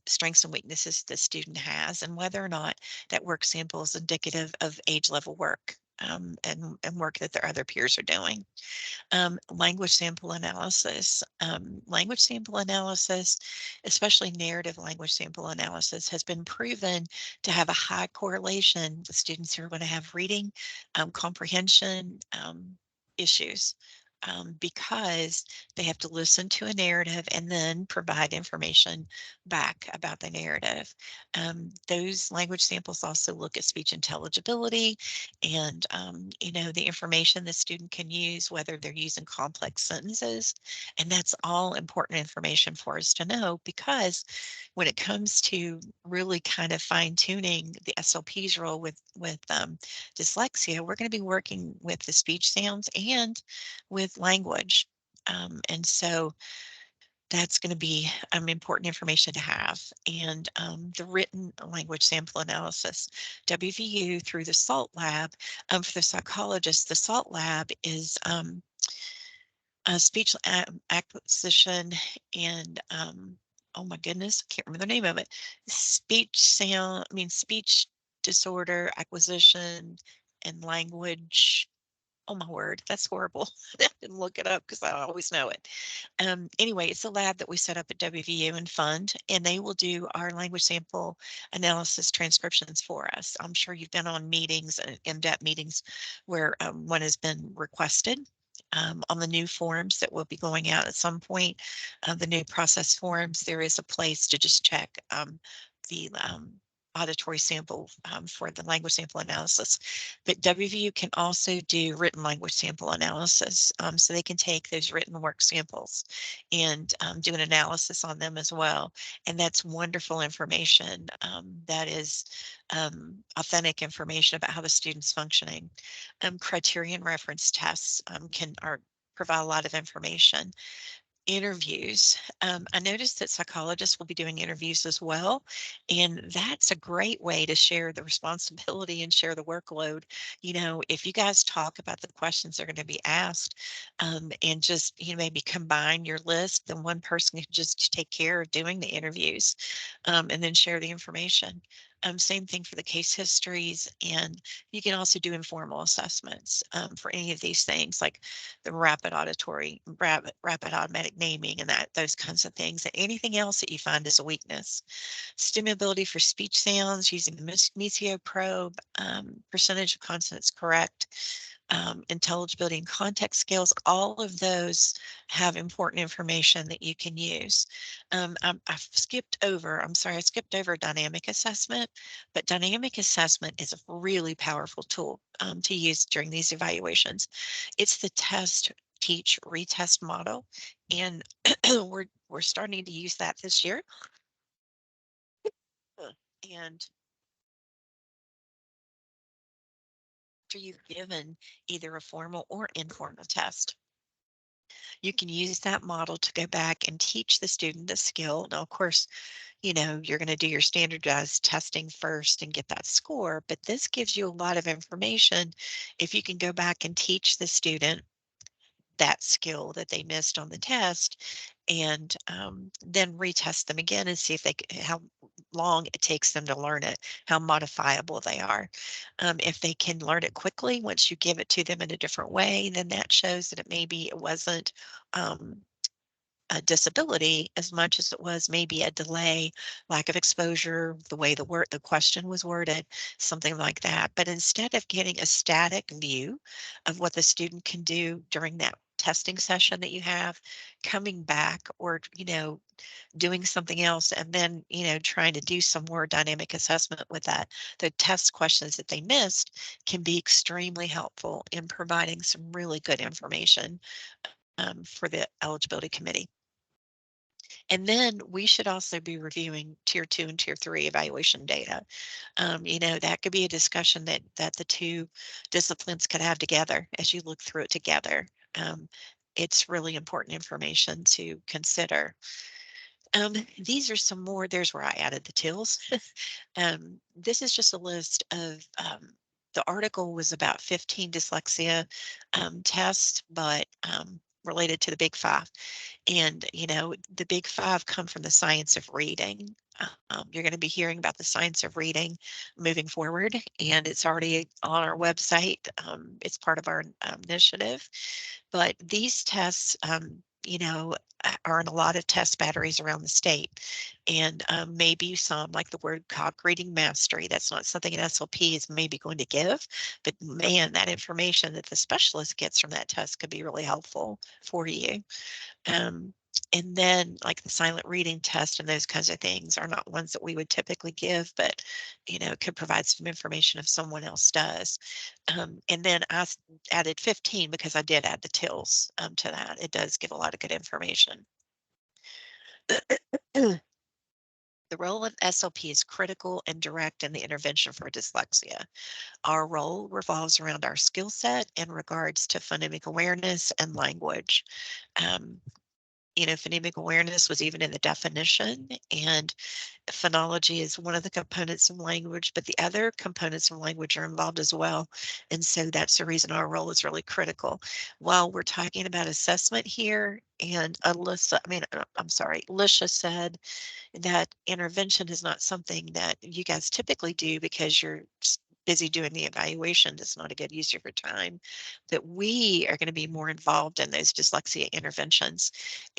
strengths and weaknesses the student has, and whether or not that work sample is indicative of age level work, and work that their other peers are doing. Language sample analysis. Language sample analysis, especially narrative language sample analysis, has been proven to have a high correlation with students who are going to have reading comprehension issues. Because they have to listen to a narrative and then provide information back about the narrative. Those language samples also look at speech intelligibility and the information the student can use, whether they're using complex sentences. And that's all important information for us to know, because when it comes to really kind of fine tuning the SLP's role with dyslexia, we're going to be working with the speech sounds and with language. And so that's going to be important information to have. And the written language sample analysis, WVU through the SALT lab. For the psychologist, the SALT lab is a speech acquisition and oh my goodness, I can't remember the name of it. Speech disorder acquisition and language. Oh my word, that's horrible. I didn't look it up because I always know it. Anyway, it's a lab that we set up at WVU and fund, and they will do our language sample analysis transcriptions for us. I'm sure you've been on meetings, in-depth meetings, where one has been requested. On the new forms that will be going out at some point, the new process forms, there is a place to just check the auditory sample for the language sample analysis. But WVU can also do written language sample analysis. So they can take those written work samples and do an analysis on them as well. And that's wonderful information. That is authentic information about how the student's functioning. Criterion reference tests provide a lot of information. Interviews. I noticed that psychologists will be doing interviews as well, and that's a great way to share the responsibility and share the workload. You know, if you guys talk about the questions that are going to be asked, and just maybe combine your list, then one person can just take care of doing the interviews, and then share the information. Same thing for the case histories, and you can also do informal assessments for any of these things, like the rapid automatic naming, and those kinds of things, and anything else that you find is a weakness. Stimulability for speech sounds using the Mesio probe, percentage of consonants correct, intelligibility and context skills, all of those have important information that you can use. I'm sorry, I skipped over dynamic assessment, but dynamic assessment is a really powerful tool to use during these evaluations. It's the test, teach, retest model, and we're starting to use that this year. And after you've given either a formal or informal test, you can use that model to go back and teach the student the skill. Now, of course, you're going to do your standardized testing first and get that score, but this gives you a lot of information if you can go back and teach the student that skill that they missed on the test, and then retest them again and see if how long it takes them to learn it, how modifiable they are. If they can learn it quickly once you give it to them in a different way, then that shows that it wasn't um, a disability as much as it was maybe a delay, lack of exposure, the way the question was worded, something like that. But instead of getting a static view of what the student can do during that testing session that you have, coming back or doing something else, and then trying to do some more dynamic assessment with that, the test questions that they missed can be extremely helpful in providing some really good information for the eligibility committee. And then we should also be reviewing tier 2 and tier 3 evaluation data. That could be a discussion that the two disciplines could have together as you look through it together. It's really important information to consider. These are some more, there's where I added the TILs. This is just a list of, the article was about 15 dyslexia tests, but related to the big five. And, the big five come from the science of reading. You're going to be hearing about the science of reading moving forward, and it's already on our website. It's part of our initiative. But these tests, are in a lot of test batteries around the state. And maybe some, like the word cog reading mastery, that's not something an SLP is maybe going to give. But man, that information that the specialist gets from that test could be really helpful for you. Um, and then like the silent reading test and those kinds of things are not ones that we would typically give, but could provide some information if someone else does. And then added 15 because I did add the TILs to that. It does give a lot of good information. The role of SLP is critical and direct in the intervention for dyslexia. Our role revolves around our skill set in regards to phonemic awareness and language. Um, phonemic awareness was even in the definition, and phonology is one of the components of language, but the other components of language are involved as well. And so that's the reason our role is really critical. While we're talking about assessment here, and Lisha said that intervention is not something that you guys typically do because you're busy doing the evaluation. It's not a good use of your time. That we are going to be more involved in those dyslexia interventions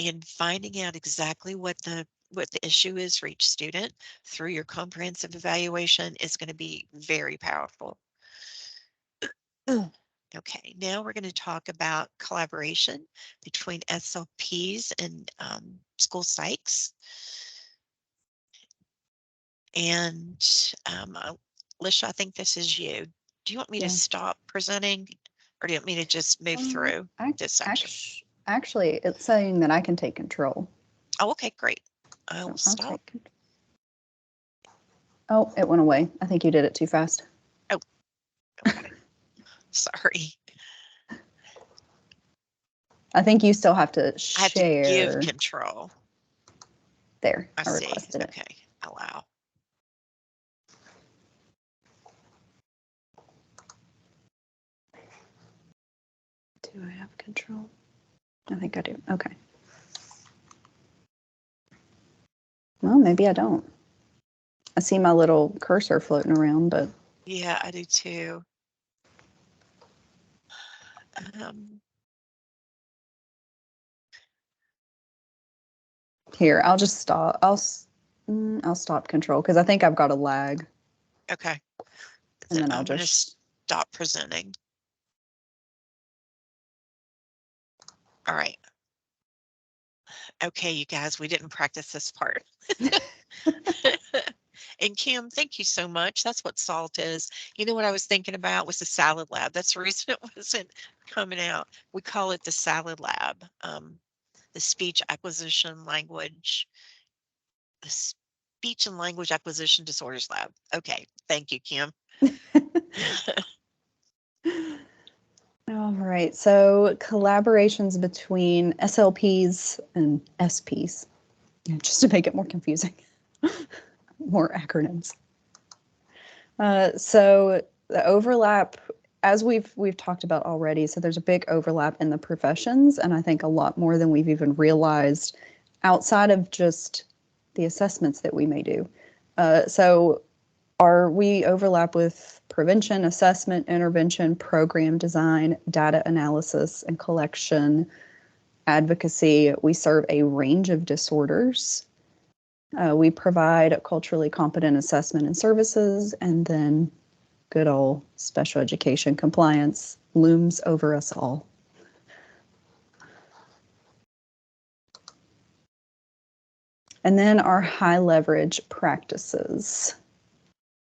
and finding out exactly what the issue is for each student through your comprehensive evaluation is going to be very powerful. Okay, now we're going to talk about collaboration between SLPs and school psychs. And Lisha, I think this is you. Do you want me to stop presenting, or do you want me to just move through this section? Actually, it's saying that I can take control. Oh, okay, great. So I'll stop. Oh, it went away. I think you did it too fast. Oh, okay. Sorry. I think you still have to share. I have to give control. There, I see. requested it. Okay, allow. Do I have control? I think I do. Okay. Well, maybe I don't. I see my little cursor floating around, but. Yeah, I do too. Here, I'll just stop. I'll stop control because I think I've got a lag. Okay. And then I'm going to stop presenting. All right. Okay, you guys, we didn't practice this part. And Kim, thank you so much. That's what SALT is. You know what I was thinking about was the salad lab. That's the reason it wasn't coming out. We call it the salad lab, the speech acquisition language, the speech and language acquisition disorders lab. Okay, thank you, Kim. All right, so collaborations between SLPs and SPs, just to make it more confusing, more acronyms. So the overlap, as we've talked about already, so there's a big overlap in the professions, and I think a lot more than we've even realized outside of just the assessments that we may do. So we overlap with prevention, assessment, intervention, program design, data analysis and collection, advocacy. We serve a range of disorders. We provide culturally competent assessment and services, and then good old special education compliance looms over us all. And then our high leverage practices.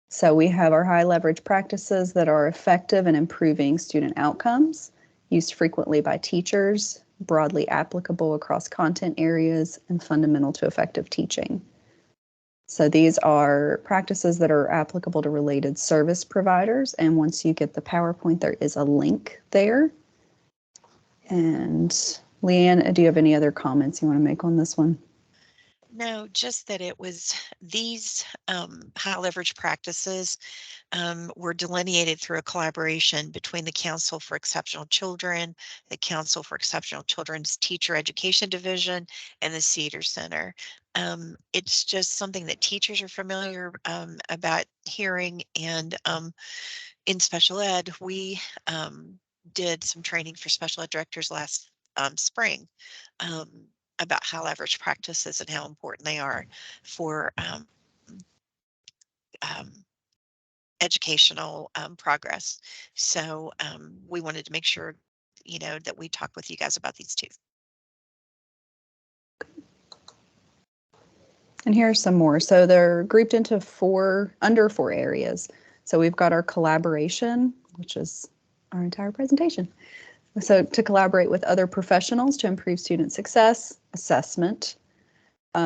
So we have our high leverage practices that are effective in improving student outcomes, used frequently by teachers, broadly applicable across content areas, and fundamental to effective teaching. So these are practices that are applicable to related service providers. And once you get the PowerPoint, there is a link there. And Leanne, do you have any other comments you want to make on this one? No, just that it was these high leverage practices were delineated through a collaboration between the Council for Exceptional Children, the Council for Exceptional Children's Teacher Education Division, and the Cedar Center. It's just something that teachers are familiar about hearing, and in special ed, we did some training for special ed directors last spring about high leverage practices and how important they are for educational progress. So we wanted to make sure, that we talk with you guys about these too. And here are some more. So they're grouped into under four areas. So we've got our collaboration, which is our entire presentation. So to collaborate with other professionals to improve student success, assessment,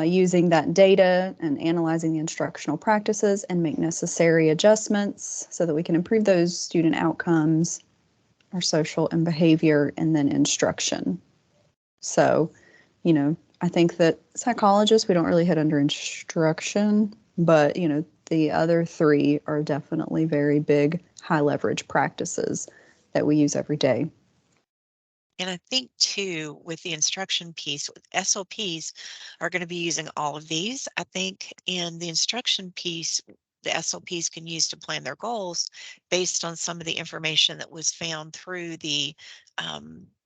using that data and analyzing the instructional practices and make necessary adjustments so that we can improve those student outcomes, our social and behavior, and then instruction. So, I think that psychologists, we don't really hit under instruction, but, the other three are definitely very big high leverage practices that we use every day. And I think too, with the instruction piece, SLPs are going to be using all of these, I think, and the instruction piece, the SLPs can use to plan their goals based on some of the information that was found through the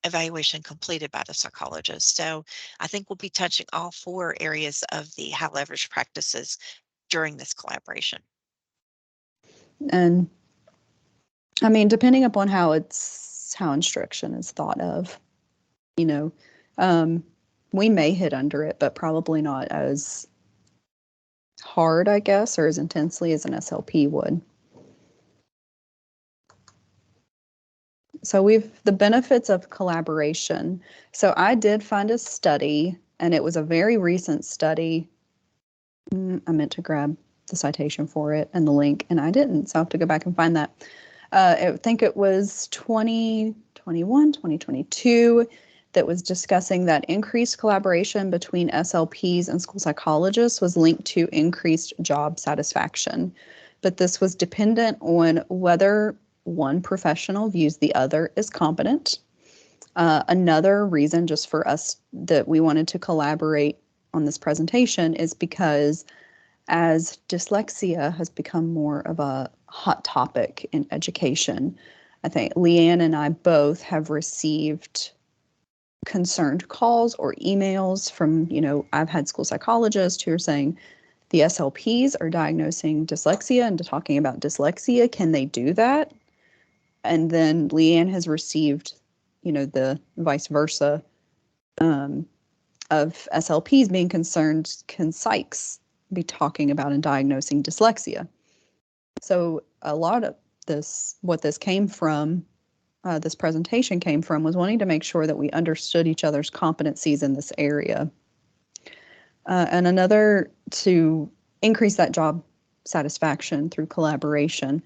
evaluation completed by the psychologist. So I think we'll be touching all four areas of the high leverage practices during this collaboration. And I mean, depending upon how instruction is thought of, we may hit under it, but probably not as hard, I guess, or as intensely as an SLP would. So the benefits of collaboration. So I did find a study, and it was a very recent study. I meant to grab the citation for it and the link, and I didn't, so I have to go back and find that. I think it was 2021, 2022, that was discussing that increased collaboration between SLPs and school psychologists was linked to increased job satisfaction. But this was dependent on whether one professional views the other as competent. Another reason just for us that we wanted to collaborate on this presentation is because as dyslexia has become more of a hot topic in education, I think Leanne and I both have received concerned calls or emails from, I've had school psychologists who are saying the SLPs are diagnosing dyslexia and talking about dyslexia. Can they do that? And then Leanne has received, the vice versa of SLPs being concerned, can psychs be talking about and diagnosing dyslexia? So a lot of what this came from, this presentation came from, was wanting to make sure that we understood each other's competencies in this area. And another, to increase that job satisfaction through collaboration,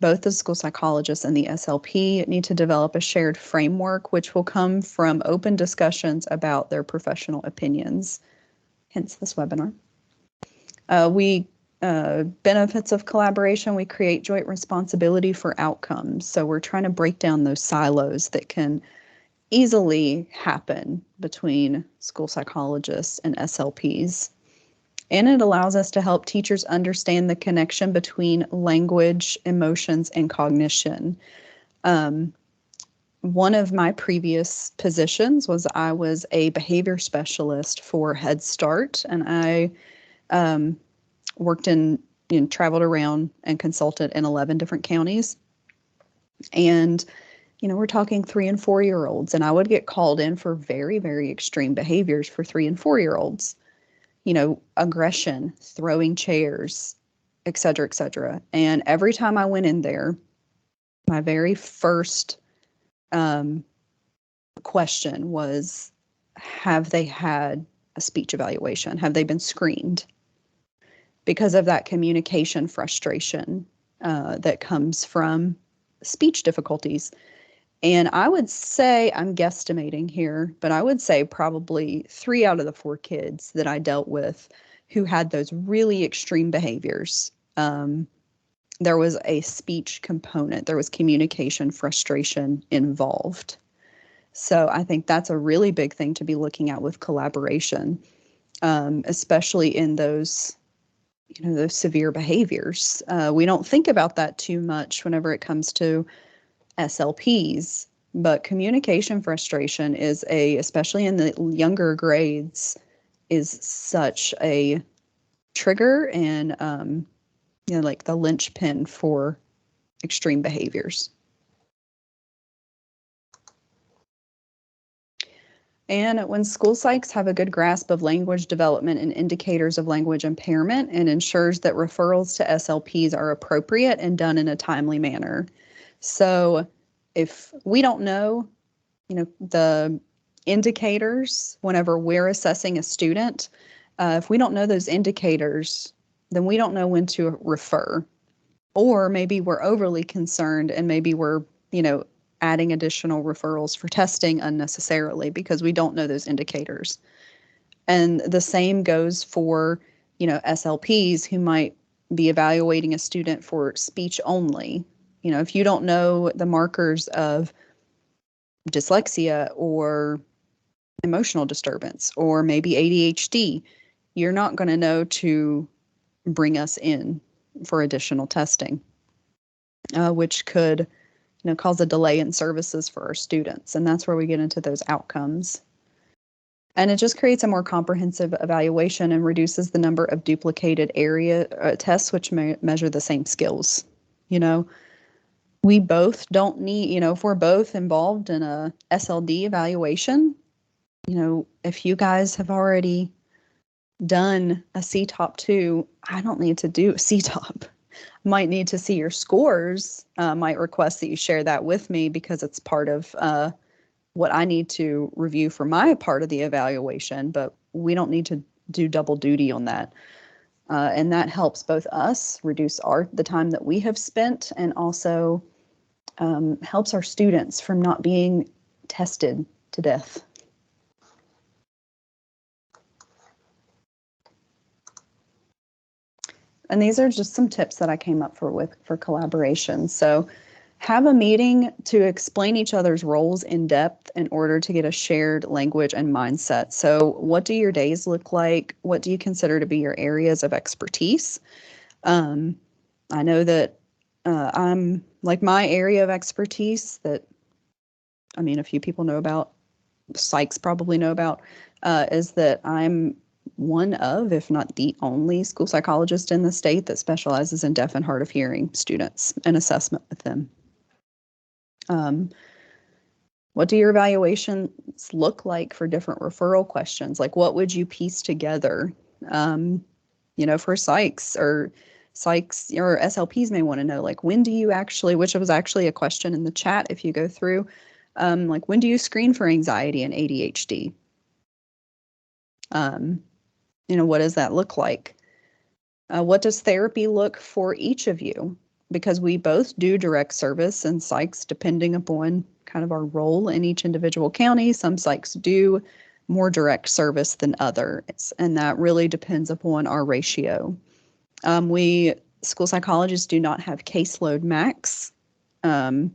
both the school psychologists and the SLP need to develop a shared framework, which will come from open discussions about their professional opinions, hence this webinar. Benefits of collaboration, we create joint responsibility for outcomes. So we're trying to break down those silos that can easily happen between school psychologists and SLPs. And it allows us to help teachers understand the connection between language, emotions, and cognition. One of my previous positions was I was a behavior specialist for Head Start, and I worked traveled around and consulted in 11 different counties. And, we're talking 3 and 4 year olds, and I would get called in for very, very extreme behaviors for 3 and 4 year olds, aggression, throwing chairs, et cetera, et cetera. And every time I went in there, my very first question was, have they had a speech evaluation? Have they been screened? Because of that communication frustration that comes from speech difficulties. And I would say, I'm guesstimating here, but I would say probably 3 out of the 4 kids that I dealt with who had those really extreme behaviors, there was a speech component. There was communication frustration involved. So I think that's a really big thing to be looking at with collaboration, especially in those severe behaviors. We don't think about that too much whenever it comes to SLPs, but communication frustration is especially in the younger grades, is such a trigger and, like the linchpin for extreme behaviors. And when school psychs have a good grasp of language development and indicators of language impairment, and ensures that referrals to SLPs are appropriate and done in a timely manner. So if we don't know, the indicators whenever we're assessing a student, if we don't know those indicators, then we don't know when to refer. Or maybe we're overly concerned and maybe we're, adding additional referrals for testing unnecessarily because we don't know those indicators. And the same goes for, SLPs who might be evaluating a student for speech only. If you don't know the markers of dyslexia or emotional disturbance or maybe ADHD, you're not going to know to bring us in for additional testing, which could cause a delay in services for our students. And that's where we get into those outcomes. And it just creates a more comprehensive evaluation and reduces the number of duplicated area tests, which measure the same skills. We both don't need, if we're both involved in a SLD evaluation, if you guys have already done a CTOP 2, I don't need to do a CTOP. Might need to see your scores, might request that you share that with me because it's part of what I need to review for my part of the evaluation, but we don't need to do double duty on that. And that helps both us reduce the time that we have spent, and also helps our students from not being tested to death. And these are just some tips that I came up for collaboration. So have a meeting to explain each other's roles in depth in order to get a shared language and mindset. So what do your days look like? What do you consider to be your areas of expertise? I know that I'm like my area of expertise that, I mean, a few people know about, psychs probably know about, is that I'm one of, if not the only, school psychologist in the state that specializes in deaf and hard of hearing students and assessment with them. What do your evaluations look like for different referral questions? Like, what would you piece together? For psychs or SLPs may want to know, like, when do you actually, which was actually a question in the chat if you go through, like, when do you screen for anxiety and ADHD? What does that look like? What does therapy look for each of you? Because we both do direct service and psychs depending upon kind of our role in each individual county. Some psychs do more direct service than others, and that really depends upon our ratio. We school psychologists do not have caseload max. That's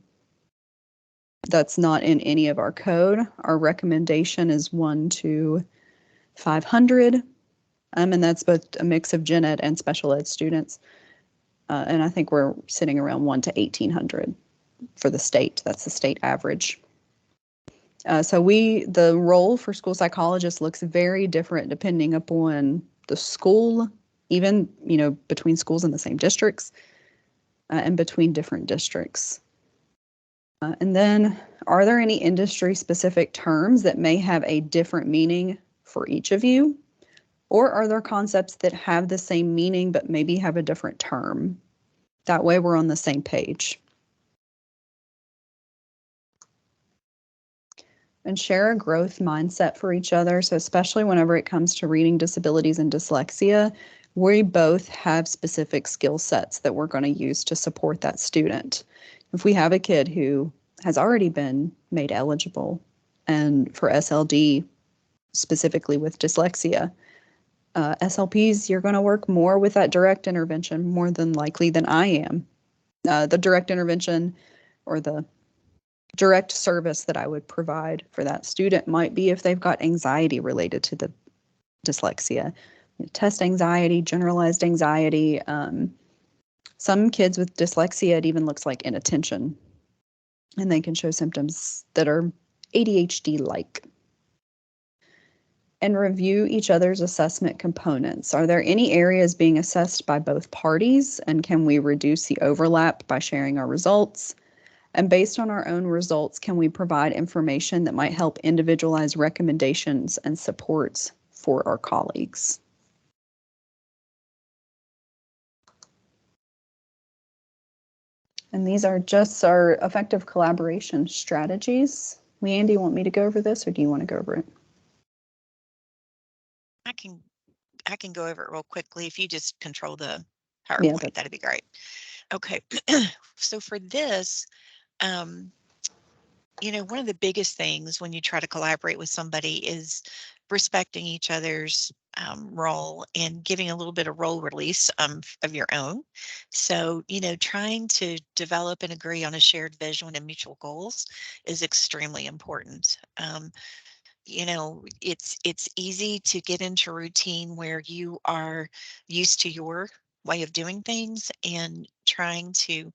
not in any of our code. Our recommendation is 1 to 500, and that's both a mix of gen ed and special ed students. And I think we're sitting around 1 to 1,800 for the state. That's the state average. So the role for school psychologists looks very different depending upon the school, even, between schools in the same districts, and between different districts. And then, are there any industry-specific terms that may have a different meaning for each of you? Or are there concepts that have the same meaning but maybe have a different term? That way we're on the same page. And share a growth mindset for each other. So especially whenever it comes to reading disabilities and dyslexia, we both have specific skill sets that we're going to use to support that student. If we have a kid who has already been made eligible, and for SLD, specifically with dyslexia, SLPs, you're going to work more with that direct intervention more than likely than I am. The direct intervention or the direct service that I would provide for that student might be if they've got anxiety related to the dyslexia, test anxiety, generalized anxiety. Some kids with dyslexia, it even looks like inattention, and they can show symptoms that are ADHD-like. And review each other's assessment components. Are there any areas being assessed by both parties, and can we reduce the overlap by sharing our results? And based on our own results, can we provide information that might help individualize recommendations and supports for our colleagues? And these are just our effective collaboration strategies. Leanne, want me to go over this, or do you want to go over it? I can go over it real quickly. If you just control the PowerPoint, that'd be great. Okay. So for this, one of the biggest things when you try to collaborate with somebody is respecting each other's role and giving a little bit of role release of your own. So, trying to develop and agree on a shared vision and mutual goals is extremely important. It's easy to get into routine where you are used to your way of doing things, and trying to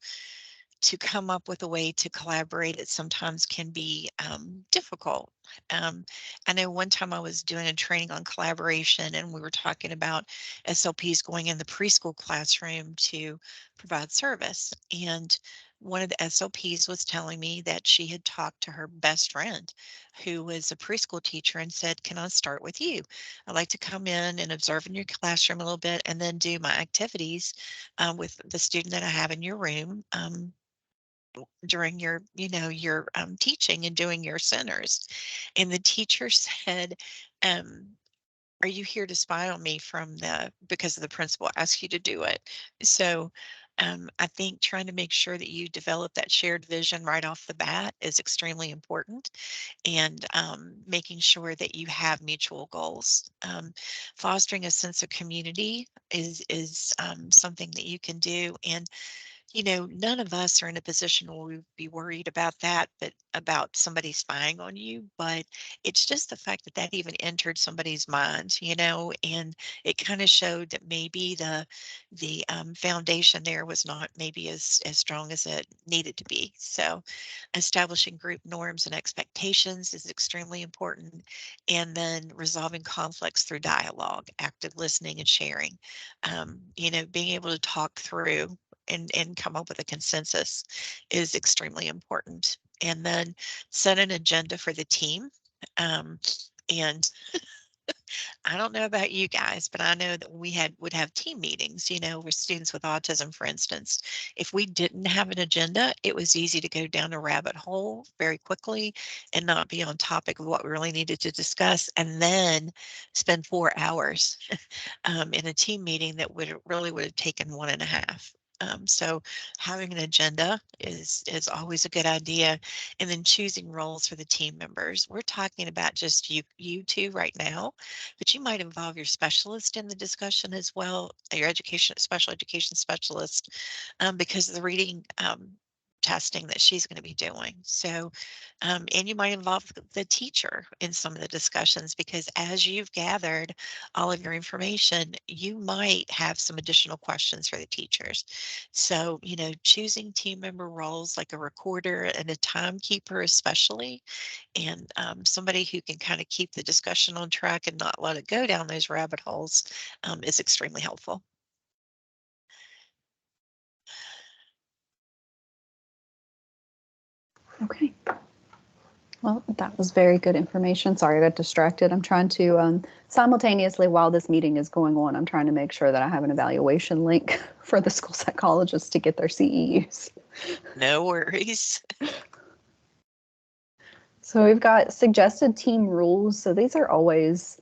come up with a way to collaborate, it sometimes can be difficult. I know one time I was doing a training on collaboration and we were talking about SLPs going in the preschool classroom to provide service. And one of the SLPs was telling me that she had talked to her best friend who was a preschool teacher and said, "Can I start with you? I'd like to come in and observe in your classroom a little bit and then do my activities with the student that I have in your room during your, your teaching and doing your centers." And the teacher said, um, "Are you here to spy on me because of the principal asked you to do it?" So I think trying to make sure that you develop that shared vision right off the bat is extremely important, and making sure that you have mutual goals. Fostering a sense of community is something that you can do, and none of us are in a position where we'd be worried about that, but about somebody spying on you. But it's just the fact that that even entered somebody's mind, and it kind of showed that maybe the foundation there was not maybe as strong as it needed to be. So, establishing group norms and expectations is extremely important, and then resolving conflicts through dialogue, active listening, and sharing. Being able to talk through and come up with a consensus is extremely important. And then set an agenda for the team. Um, and I don't know about you guys, but I know that would have team meetings, with students with autism, for instance. If we didn't have an agenda, it was easy to go down a rabbit hole very quickly and not be on topic of what we really needed to discuss, and then spend 4 hours in a team meeting that would have taken 1.5. So having an agenda is always a good idea, and then choosing roles for the team members. We're talking about just you two right now, but you might involve your specialist in the discussion as well, your special education specialist, because of the reading testing that she's going to be doing. So, and you might involve the teacher in some of the discussions, because as you've gathered all of your information, you might have some additional questions for the teachers. So, choosing team member roles like a recorder and a timekeeper, especially, and somebody who can kind of keep the discussion on track and not let it go down those rabbit holes, is extremely helpful. Okay. Well, that was very good information. Sorry, I got distracted. I'm trying to simultaneously, while this meeting is going on, I'm trying to make sure that I have an evaluation link for the school psychologist to get their CEUs. No worries. So we've got suggested team rules. So these are always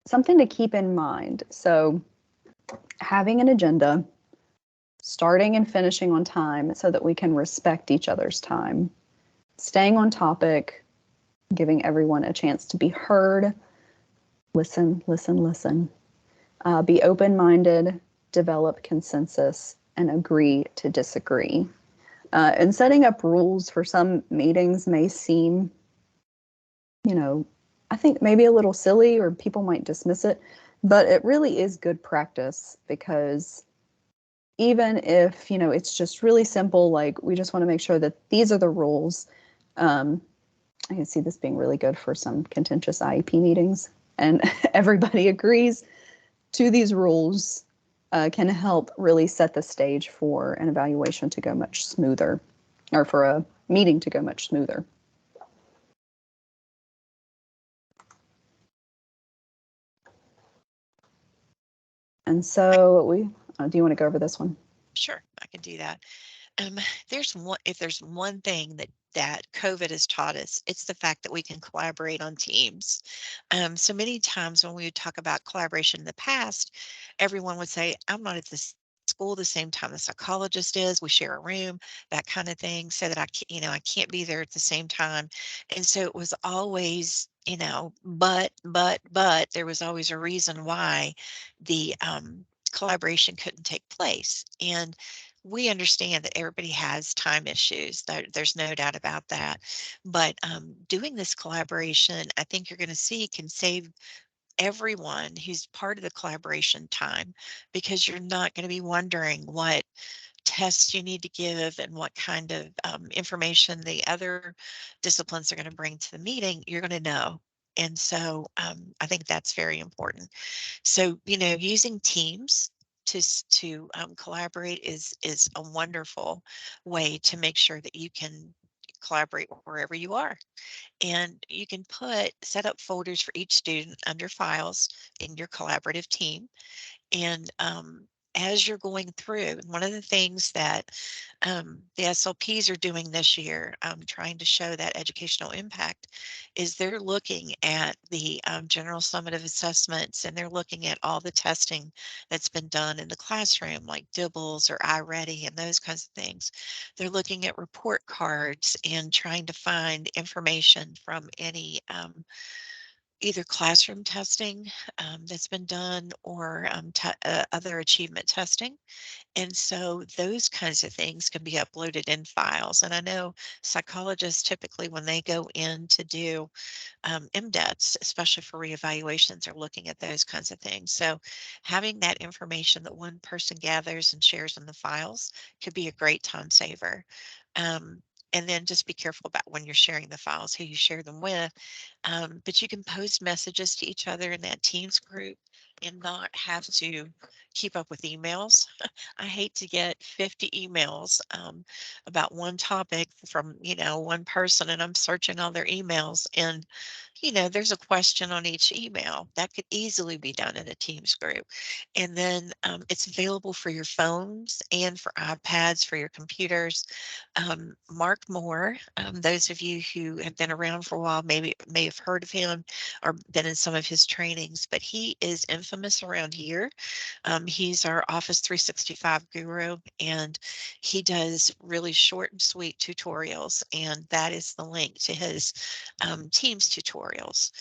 something to keep in mind. So having an agenda, starting and finishing on time so that we can respect each other's time, staying on topic, giving everyone a chance to be heard, listen, listen, listen, be open-minded, develop consensus, and agree to disagree. And setting up rules for some meetings may seem, I think maybe a little silly, or people might dismiss it, but it really is good practice, because even if, it's just really simple, like we just want to make sure that these are the rules. I can see this being really good for some contentious IEP meetings, and everybody agrees to these rules, can help really set the stage for an evaluation to go much smoother, or for a meeting to go much smoother. And so do you want to go over this one? Sure, I can do that. Um, if there's one thing that COVID has taught us, it's the fact that we can collaborate on teams. So many times when we would talk about collaboration in the past, everyone would say, "I'm not at the school the same time the psychologist is. We share a room," that kind of thing, so that I can't be there at the same time. And so it was always, but there was always a reason why the collaboration couldn't take place. And we understand that everybody has time issues. There's no doubt about that. But doing this collaboration, I think you're going to see, can save everyone who's part of the collaboration time, because you're not going to be wondering what tests you need to give and what kind of information the other disciplines are going to bring to the meeting, you're going to know. And so I think that's very important. So, using teams to collaborate is a wonderful way to make sure that you can collaborate wherever you are. And you can set up folders for each student under files in your collaborative team. And as you're going through, one of the things that the SLPs are doing this year, trying to show that educational impact, is they're looking at the general summative assessments, and they're looking at all the testing that's been done in the classroom, like Dibbles or iReady and those kinds of things. They're looking at report cards and trying to find information from any either classroom testing that's been done or other achievement testing. And so those kinds of things can be uploaded in files. And I know psychologists typically, when they go in to do MDETs, especially for reevaluations, are looking at those kinds of things. So having that information that one person gathers and shares in the files could be a great time saver. And then just be careful about when you're sharing the files, who you share them with. But you can post messages to each other in that Teams group and not have to keep up with emails. I hate to get 50 emails about one topic from, one person, and I'm searching all their emails, and, there's a question on each email that could easily be done in a Teams group. And then it's available for your phones and for iPads, for your computers. Mark Moore, those of you who have been around for a while maybe may have heard of him or been in some of his trainings, but he is infamous around here. He's our Office 365 guru, and he does really short and sweet tutorials, and that is the link to his Teams tutorials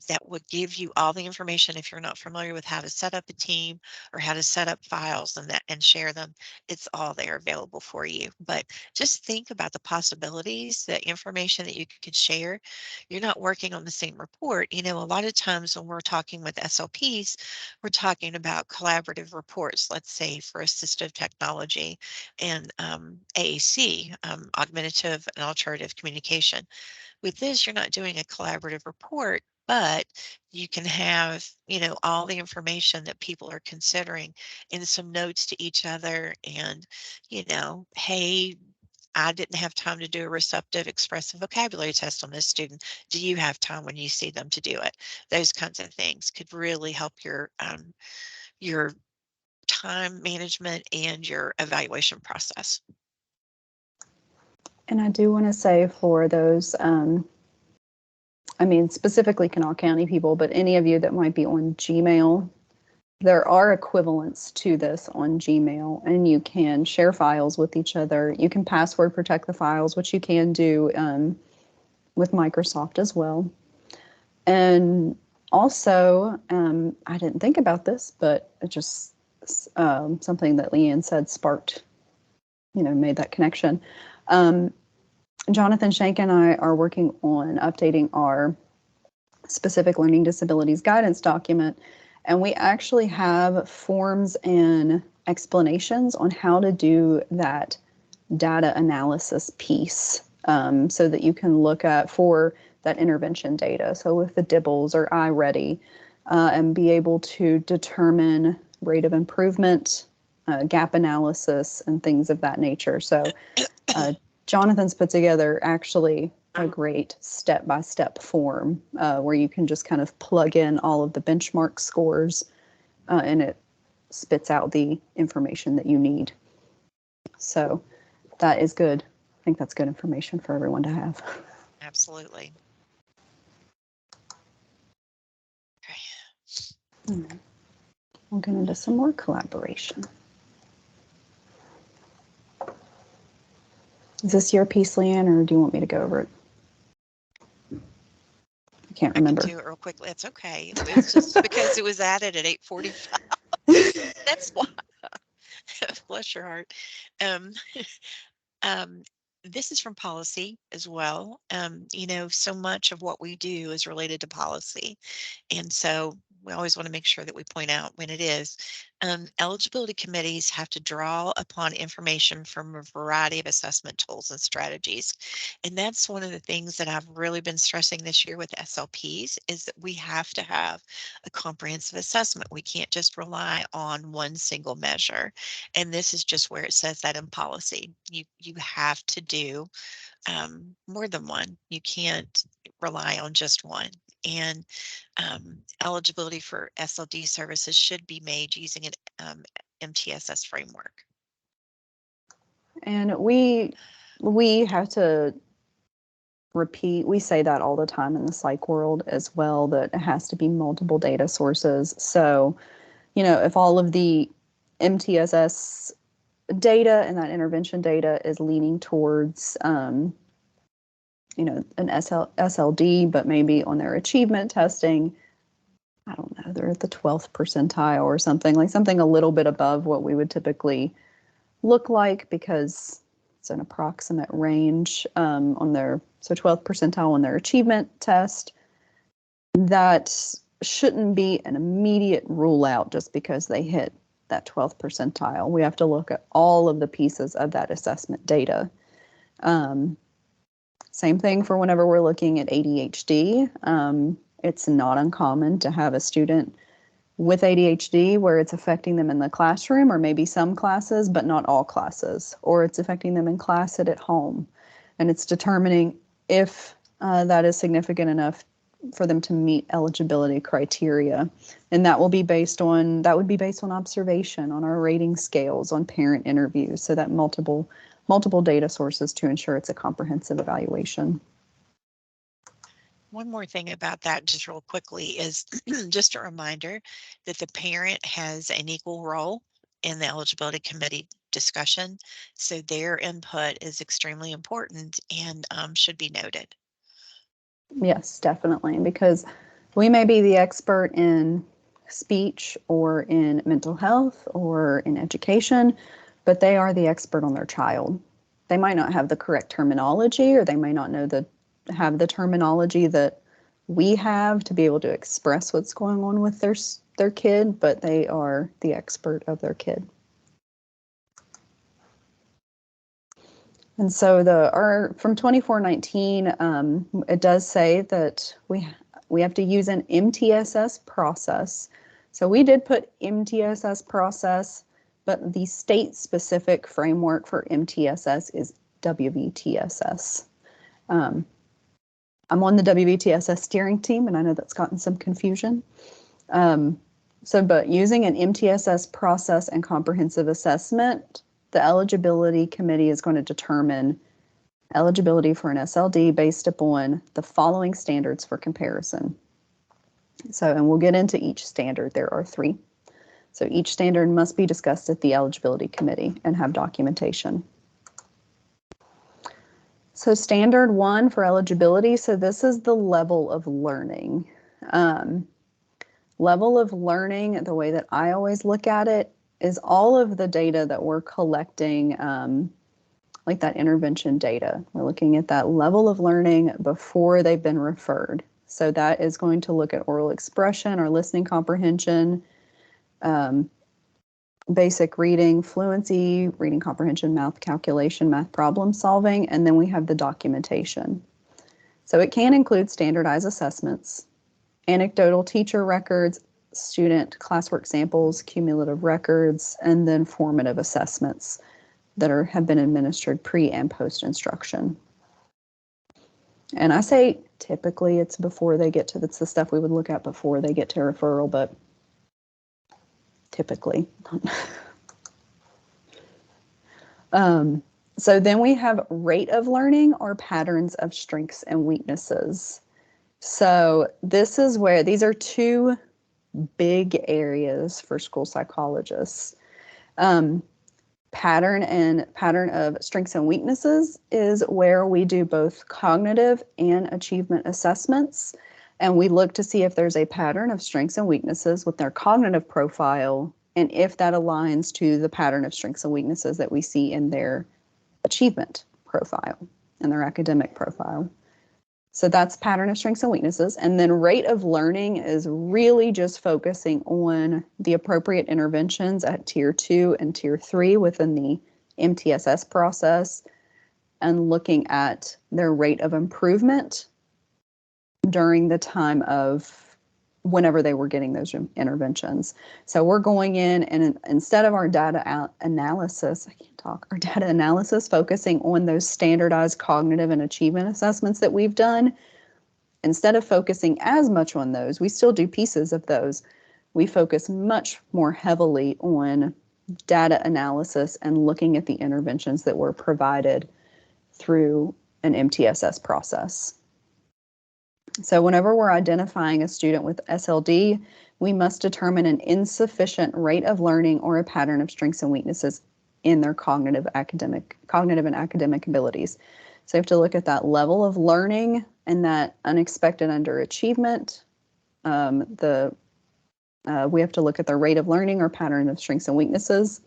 that would give you all the information if you're not familiar with how to set up a team or how to set up files and share them. It's all there available for you. But just think about the possibilities, the information that you could share. You're not working on the same report. A lot of times when we're talking with SLPs, we're talking about collaborative reports, let's say for assistive technology and AAC, augmentative and alternative communication. With this, you're not doing a collaborative report, but you can have, all the information that people are considering in some notes to each other and, hey, I didn't have time to do a receptive expressive vocabulary test on this student. Do you have time when you see them to do it? Those kinds of things could really help your time management and your evaluation process. And I do want to say for those, specifically Kanawha County people, but any of you that might be on Gmail, there are equivalents to this on Gmail, and you can share files with each other. You can password protect the files, which you can do with Microsoft as well. And also, I didn't think about this, but it just something that Leanne said sparked, made that connection. Jonathan Shank and I are working on updating our specific learning disabilities guidance document, and we actually have forms and explanations on how to do that data analysis piece, so that you can look at for that intervention data. So with the Dibbles or iReady, and be able to determine rate of improvement, gap analysis, and things of that nature. So Jonathan's put together actually a great step-by-step form where you can just kind of plug in all of the benchmark scores and it spits out the information that you need. So that is good. I think that's good information for everyone to have. Absolutely. Okay. We'll get into some more collaboration. Is this your piece, Leanne, or do you want me to go over it? I can't remember. I can do it real quickly. It's okay. It's just because it was added at 8:45. That's why. Bless your heart. Um, um, this is from policy as well. So much of what we do is related to policy. And so we always want to make sure that we point out when it is. Eligibility committees have to draw upon information from a variety of assessment tools and strategies. And that's one of the things that I've really been stressing this year with SLPs is that we have to have a comprehensive assessment. We can't just rely on one single measure. And this is just where it says that in policy. You have to do more than one. You can't rely on just one. And eligibility for SLD services should be made using an MTSS framework. And we have to repeat, we say that all the time in the psych world as well, that it has to be multiple data sources. So, if all of the MTSS data and that intervention data is leaning towards, an SLD, but maybe on their achievement testing, I don't know, they're at the 12th percentile or something a little bit above what we would typically look like, because it's an approximate range on their 12th percentile on their achievement test. That shouldn't be an immediate rule out just because they hit that 12th percentile. We have to look at all of the pieces of that assessment data. Same thing for whenever we're looking at ADHD. It's not uncommon to have a student with ADHD where it's affecting them in the classroom, or maybe some classes, but not all classes, or it's affecting them in class and at home. And it's determining if that is significant enough for them to meet eligibility criteria. And that would be based on observation, on our rating scales, on parent interviews, so that multiple data sources to ensure it's a comprehensive evaluation. One more thing about that, just real quickly, is just a reminder that the parent has an equal role in the eligibility committee discussion. So their input is extremely important and should be noted. Yes, definitely, because we may be the expert in speech or in mental health or in education, but they are the expert on their child. They might not have the correct terminology, or they may not have the terminology that we have to be able to express what's going on with their kid, but they are the expert of their kid. And so from 2419, it does say that we have to use an MTSS process. So we did put MTSS process, but the state-specific framework for MTSS is WVTSS. I'm on the WVTSS steering team, and I know that's gotten some confusion. But using an MTSS process and comprehensive assessment, the eligibility committee is going to determine eligibility for an SLD based upon the following standards for comparison. And we'll get into each standard. There are 3. So each standard must be discussed at the eligibility committee and have documentation. So standard 1 for eligibility, so this is the level of learning. Level of learning, the way that I always look at it, is all of the data that we're collecting, like that intervention data. We're looking at that level of learning before they've been referred. So that is going to look at oral expression or listening comprehension, basic reading, fluency, reading comprehension, math calculation, math problem solving, and then we have the documentation. So it can include standardized assessments, anecdotal teacher records, student classwork samples, cumulative records, and then formative assessments that have been administered pre and post instruction. And I say typically it's before they get to, that's the stuff we would look at before they get to referral, but typically. So then we have rate of learning or patterns of strengths and weaknesses. So this is where these are 2 big areas for school psychologists. Pattern of strengths and weaknesses is where we do both cognitive and achievement assessments, and we look to see if there's a pattern of strengths and weaknesses with their cognitive profile, and if that aligns to the pattern of strengths and weaknesses that we see in their achievement profile and their academic profile. So that's pattern of strengths and weaknesses. And then rate of learning is really just focusing on the appropriate interventions at tier 2 and tier 3 within the MTSS process and looking at their rate of improvement during the time of whenever they were getting those interventions. So we're going in and instead of our data analysis, our data analysis focusing on those standardized cognitive and achievement assessments that we've done, instead of focusing as much on those, we still do pieces of those. We focus much more heavily on data analysis and looking at the interventions that were provided through an MTSS process. So whenever we're identifying a student with SLD, we must determine an insufficient rate of learning or a pattern of strengths and weaknesses in their cognitive and academic abilities. So you have to look at that level of learning and that unexpected underachievement. We have to look at the rate of learning or pattern of strengths and weaknesses.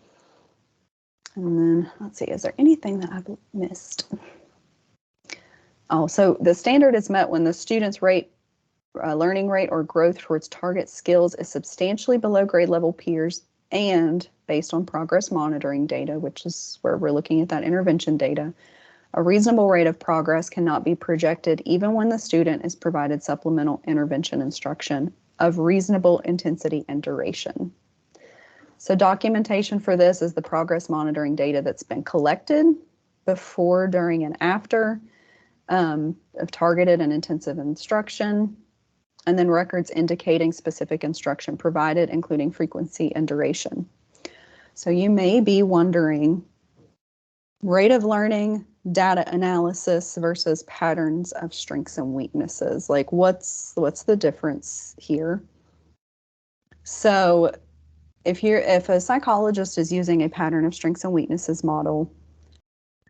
And then let's see, is there anything that I've missed? Oh, so the standard is met when the student's learning rate or growth towards target skills is substantially below grade level peers and based on progress monitoring data, which is where we're looking at that intervention data. A reasonable rate of progress cannot be projected even when the student is provided supplemental intervention instruction of reasonable intensity and duration. So documentation for this is the progress monitoring data that's been collected before, during, and after of targeted and intensive instruction, and then records indicating specific instruction provided, including frequency and duration. So you may be wondering, rate of learning, data analysis versus patterns of strengths and weaknesses. Like what's the difference here? So if a psychologist is using a pattern of strengths and weaknesses model,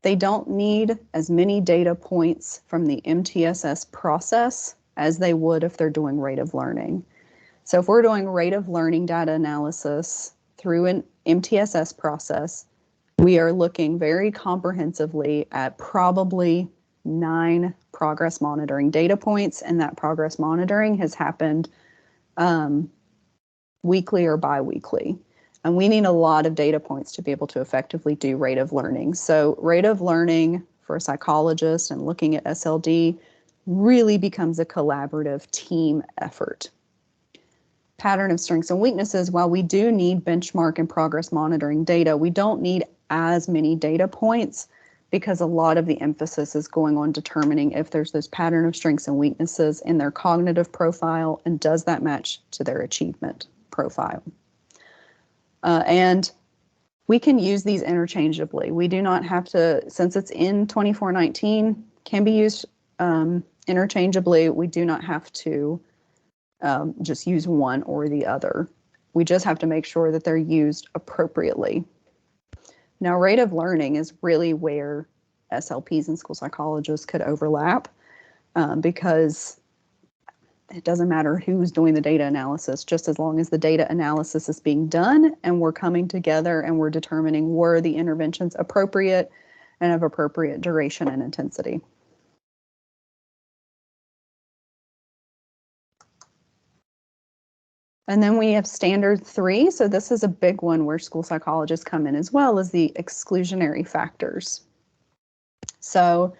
they don't need as many data points from the MTSS process as they would if they're doing rate of learning. So if we're doing rate of learning data analysis through an MTSS process, we are looking very comprehensively at probably 9 progress monitoring data points, and that progress monitoring has happened weekly or biweekly. And we need a lot of data points to be able to effectively do rate of learning. So rate of learning for a psychologist and looking at SLD really becomes a collaborative team effort. Pattern of strengths and weaknesses, while we do need benchmark and progress monitoring data, we don't need as many data points because a lot of the emphasis is going on determining if there's this pattern of strengths and weaknesses in their cognitive profile and does that match to their achievement profile. And we can use these interchangeably. We do not have to, since it's in 2419, can be used interchangeably. We do not have to just use one or the other. We just have to make sure that they're used appropriately. Now, rate of learning is really where SLPs and school psychologists could overlap because it doesn't matter who's doing the data analysis, just as long as the data analysis is being done and we're coming together and we're determining were the interventions appropriate and of appropriate duration and intensity. And then we have standard 3. So this is a big one where school psychologists come in as well as the exclusionary factors. So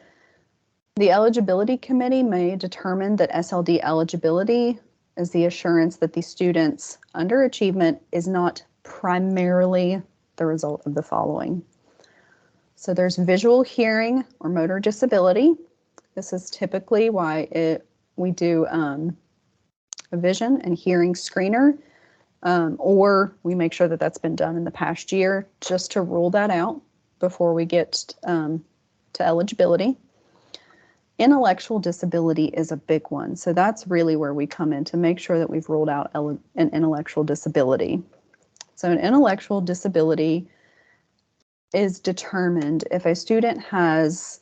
the eligibility committee may determine that SLD eligibility is the assurance that the student's underachievement is not primarily the result of the following. So there's visual, hearing, or motor disability. This is typically why we do a vision and hearing screener, or we make sure that that's been done in the past year just to rule that out before we get to eligibility. Intellectual disability is a big one. So that's really where we come in to make sure that we've ruled out an intellectual disability. So an intellectual disability is determined if a student has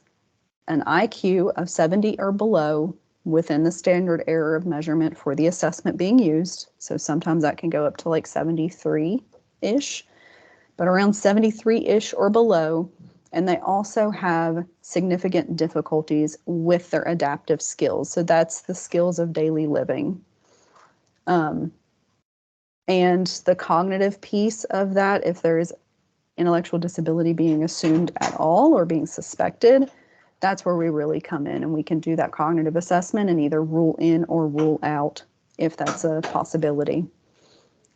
an IQ of 70 or below within the standard error of measurement for the assessment being used. So sometimes that can go up to like 73-ish, but around 73-ish or below, And they also have significant difficulties with their adaptive skills. So that's the skills of daily living. And the cognitive piece of that, if there is intellectual disability being assumed at all or being suspected, that's where we really come in and we can do that cognitive assessment and either rule in or rule out if that's a possibility.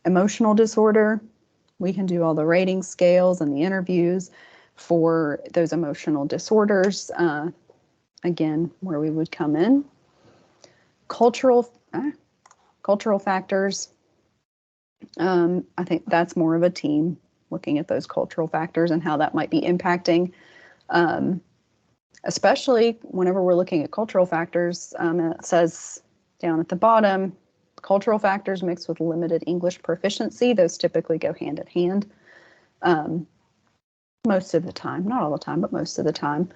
Emotional disorder, we can do all the rating scales and the interviews for those emotional disorders. Again, where we would come in. Cultural factors, I think that's more of a team looking at those cultural factors and how that might be impacting, especially whenever we're looking at cultural factors. It says down at the bottom, cultural factors mixed with limited English proficiency. Those typically go hand in hand most of the time, not all the time, but most of the time.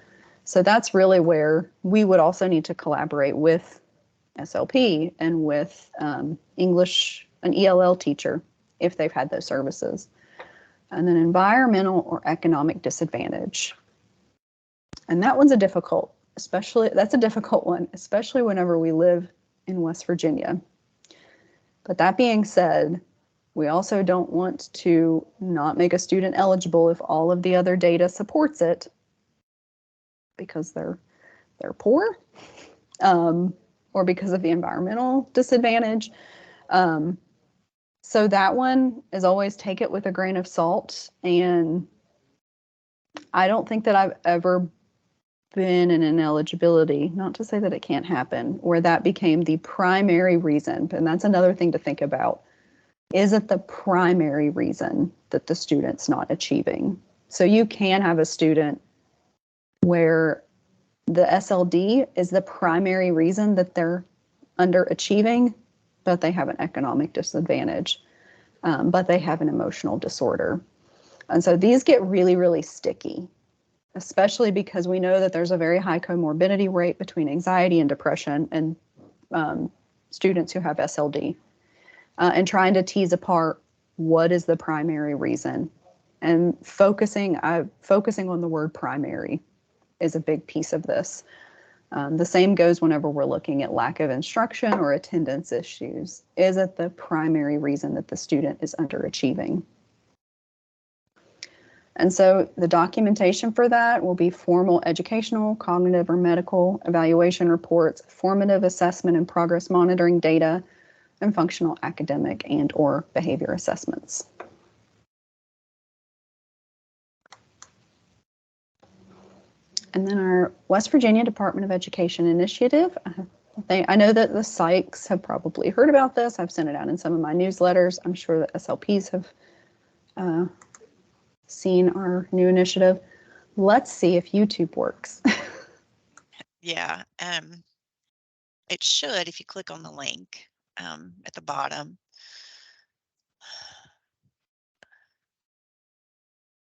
So that's really where we would also need to collaborate with SLP and with English, an ELL teacher, if they've had those services. And then environmental or economic disadvantage. And that one's a difficult one, especially whenever we live in West Virginia. But that being said, we also don't want to not make a student eligible if all of the other data supports it because they're poor, or because of the environmental disadvantage. So that one is always take it with a grain of salt. And I don't think that I've ever been in an ineligibility, not to say that it can't happen, where that became the primary reason. And that's another thing to think about. Is it the primary reason that the student's not achieving? So you can have a student where the SLD is the primary reason that they're underachieving, but they have an economic disadvantage, but they have an emotional disorder. And so these get really, really sticky, especially because we know that there's a very high comorbidity rate between anxiety and depression and students who have SLD, and trying to tease apart what is the primary reason. And focusing on the word primary is a big piece of this. The same goes whenever we're looking at lack of instruction or attendance issues. Is it the primary reason that the student is underachieving? And so the documentation for that will be formal educational, cognitive, or medical evaluation reports, formative assessment and progress monitoring data, and functional academic and or behavior assessments. And then our West Virginia Department of Education initiative. I know that the psychs have probably heard about this. I've sent it out in some of my newsletters. I'm sure that SLPs have seen our new initiative. Let's see if YouTube works. Yeah, it should if you click on the link at the bottom.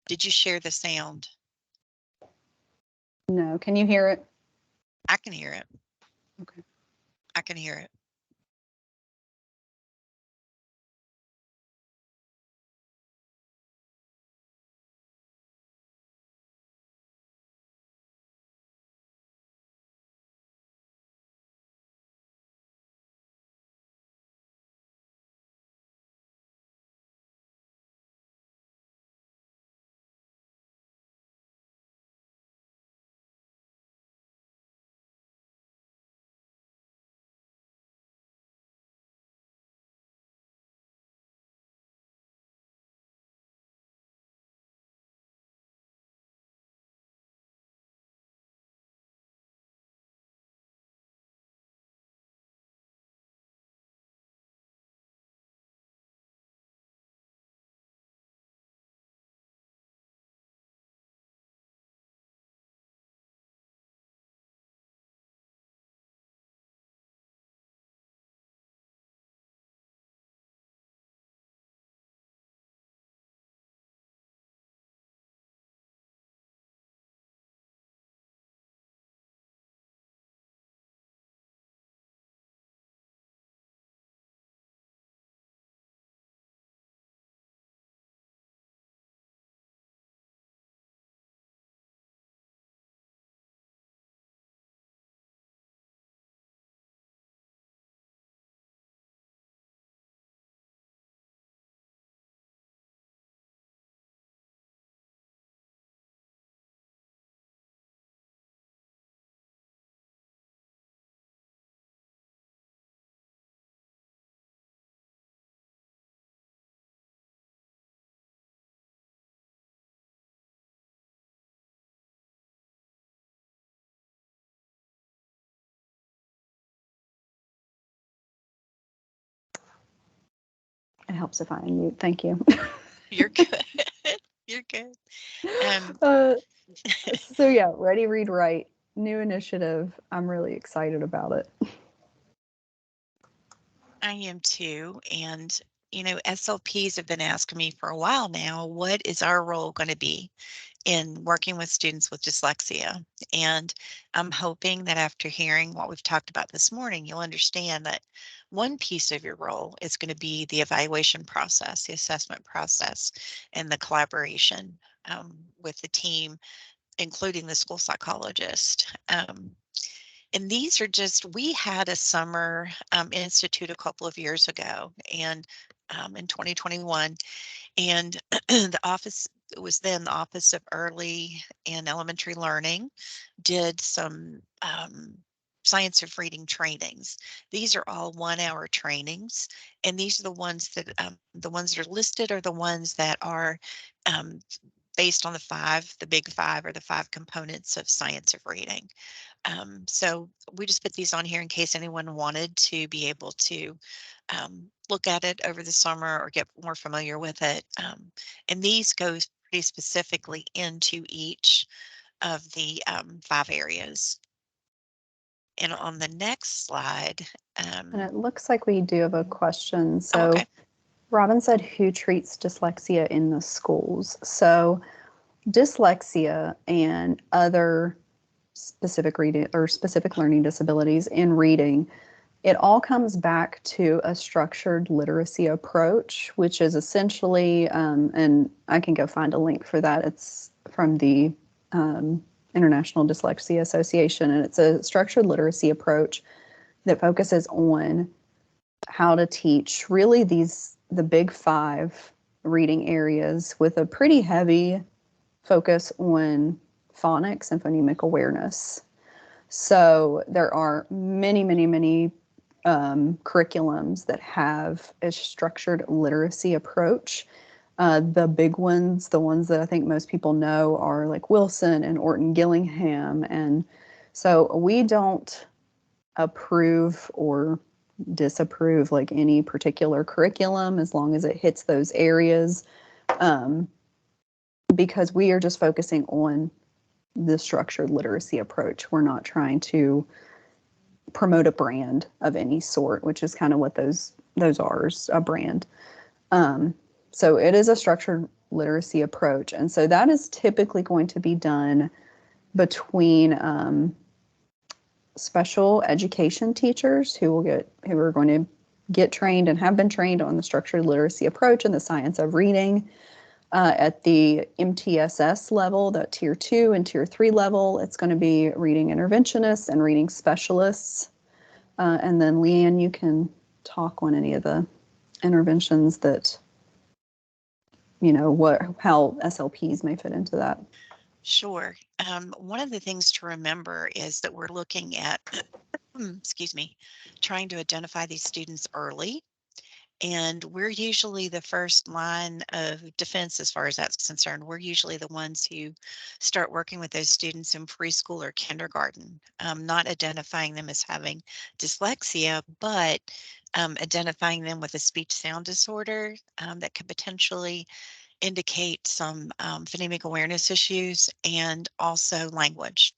Did you share the sound? No, can you hear it? I can hear it. Okay. I can hear it. It helps if I unmute. Thank you. You're good. You're good. Um, uh, so yeah, Ready, Read, Write, new initiative. I'm really excited about it. I am too. And, SLPs have been asking me for a while now, what is our role going to be in working with students with dyslexia? And I'm hoping that after hearing what we've talked about this morning, you'll understand that one piece of your role is going to be the evaluation process, the assessment process, and the collaboration with the team, including the school psychologist. And these are just, we had a summer institute a couple of years ago, and in 2021, and the office, it was then the Office of Early and Elementary Learning, did some science of reading trainings. These are all 1 hour trainings, and these are the ones that are listed are the ones that are um, based on the big five, or the five components of science of reading. So we just put these on here in case anyone wanted to be able to look at it over the summer or get more familiar with it. And these go pretty specifically into each of the five areas. And on the next slide, And it looks like we do have a question. oh, So okay, Robin said, who treats dyslexia in the schools? So dyslexia and other specific reading or specific learning disabilities in reading, it all comes back to a structured literacy approach, which is essentially, and I can go find a link for that. It's from the International Dyslexia Association, and it's a structured literacy approach that focuses on how to teach really the big five reading areas with a pretty heavy focus on phonics and phonemic awareness. So there are many, many, many curriculums that have a structured literacy approach. The big ones, the ones that I think most people know, are like Wilson and Orton Gillingham. And so we don't approve or disapprove like any particular curriculum as long as it hits those areas, um, because we are just focusing on the structured literacy approach. We're not trying to promote a brand of any sort, which is kind of what those are, a brand. Um, so it is a structured literacy approach, and so that is typically going to be done between special education teachers who are going to get trained and have been trained on the structured literacy approach and the science of reading. At the MTSS level, the tier 2 and tier 3 level, it's going to be reading interventionists and reading specialists. And then Leanne, you can talk on any of the interventions that, how SLPs may fit into that. sure. One of the things to remember is that we're looking at, excuse me, trying to identify these students early. And we're usually the first line of defense as far as that's concerned. We're usually the ones who start working with those students in preschool or kindergarten, not identifying them as having dyslexia, but identifying them with a speech sound disorder that could potentially indicate some phonemic awareness issues, and also language.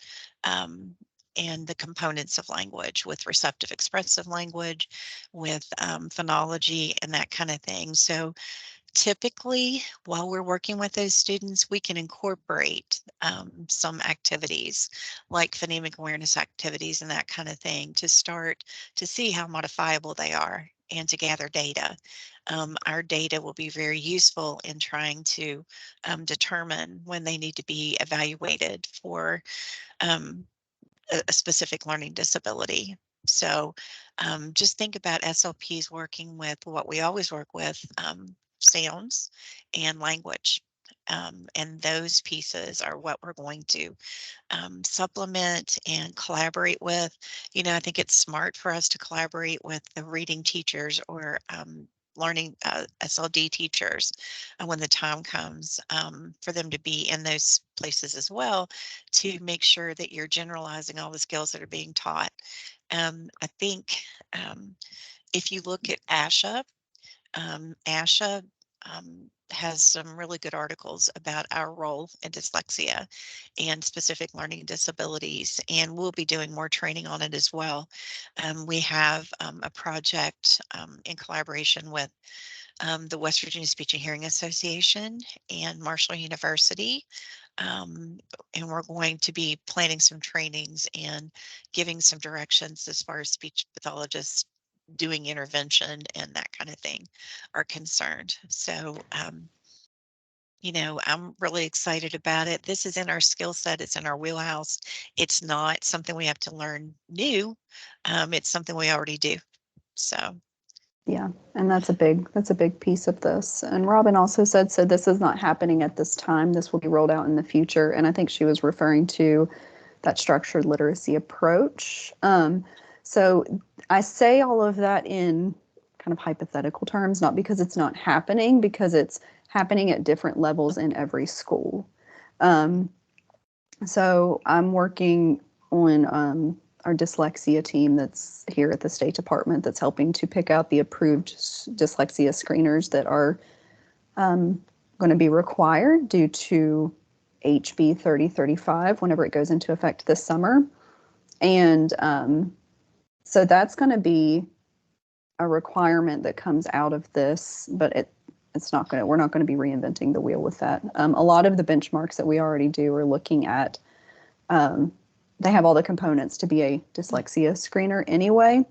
Um, and the components of language with receptive expressive language, with phonology and that kind of thing. So typically, while we're working with those students, we can incorporate some activities like phonemic awareness activities and that kind of thing to start to see how modifiable they are and to gather data. Our data will be very useful in trying to determine when they need to be evaluated for um, a specific learning disability. So just think about SLPs working with what we always work with, sounds and language. And those pieces are what we're going to supplement and collaborate with. I think it's smart for us to collaborate with the reading teachers or learning SLD teachers when the time comes for them to be in those places as well, to make sure that you're generalizing all the skills that are being taught. I think if you look at ASHA, ASHA has some really good articles about our role in dyslexia and specific learning disabilities, and we'll be doing more training on it as well. We have a project in collaboration with the West Virginia Speech and Hearing Association and Marshall University. And we're going to be planning some trainings and giving some directions as far as speech pathologists doing intervention and that kind of thing are concerned. So, I'm really excited about it. This is in our skill set. It's in our wheelhouse. It's not something we have to learn new. It's something we already do. So, Yeah, and that's a big piece of this. And Robin also said, so this is not happening at this time. This will be rolled out in the future. And I think she was referring to that structured literacy approach. So I say all of that in kind of hypothetical terms, not because it's not happening, because it's happening at different levels in every school. So I'm working on our dyslexia team that's here at the State Department that's helping to pick out the approved dyslexia screeners that are going to be required due to HB 3035 whenever it goes into effect this summer. And so that's going to be a requirement that comes out of this, but it's not going to, we're not going to be reinventing the wheel with that. A lot of the benchmarks that we already do are looking at, they have all the components to be a dyslexia screener anyway,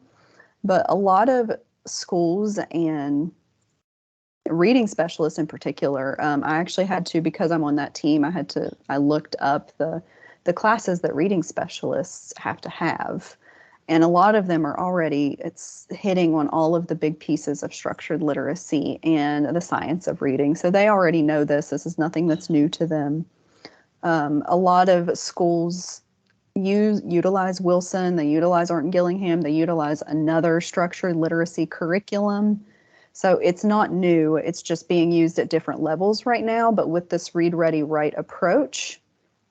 but a lot of schools and reading specialists in particular, I actually had to, because I'm on that team, I looked up the classes that reading specialists have to have. And a lot of them are already, it's hitting on all of the big pieces of structured literacy and the science of reading. So they already know this. This is nothing that's new to them. A lot of schools utilize Wilson, they utilize Orton Gillingham, they utilize another structured literacy curriculum. So it's not new, it's just being used at different levels right now. But with this read, ready, write approach,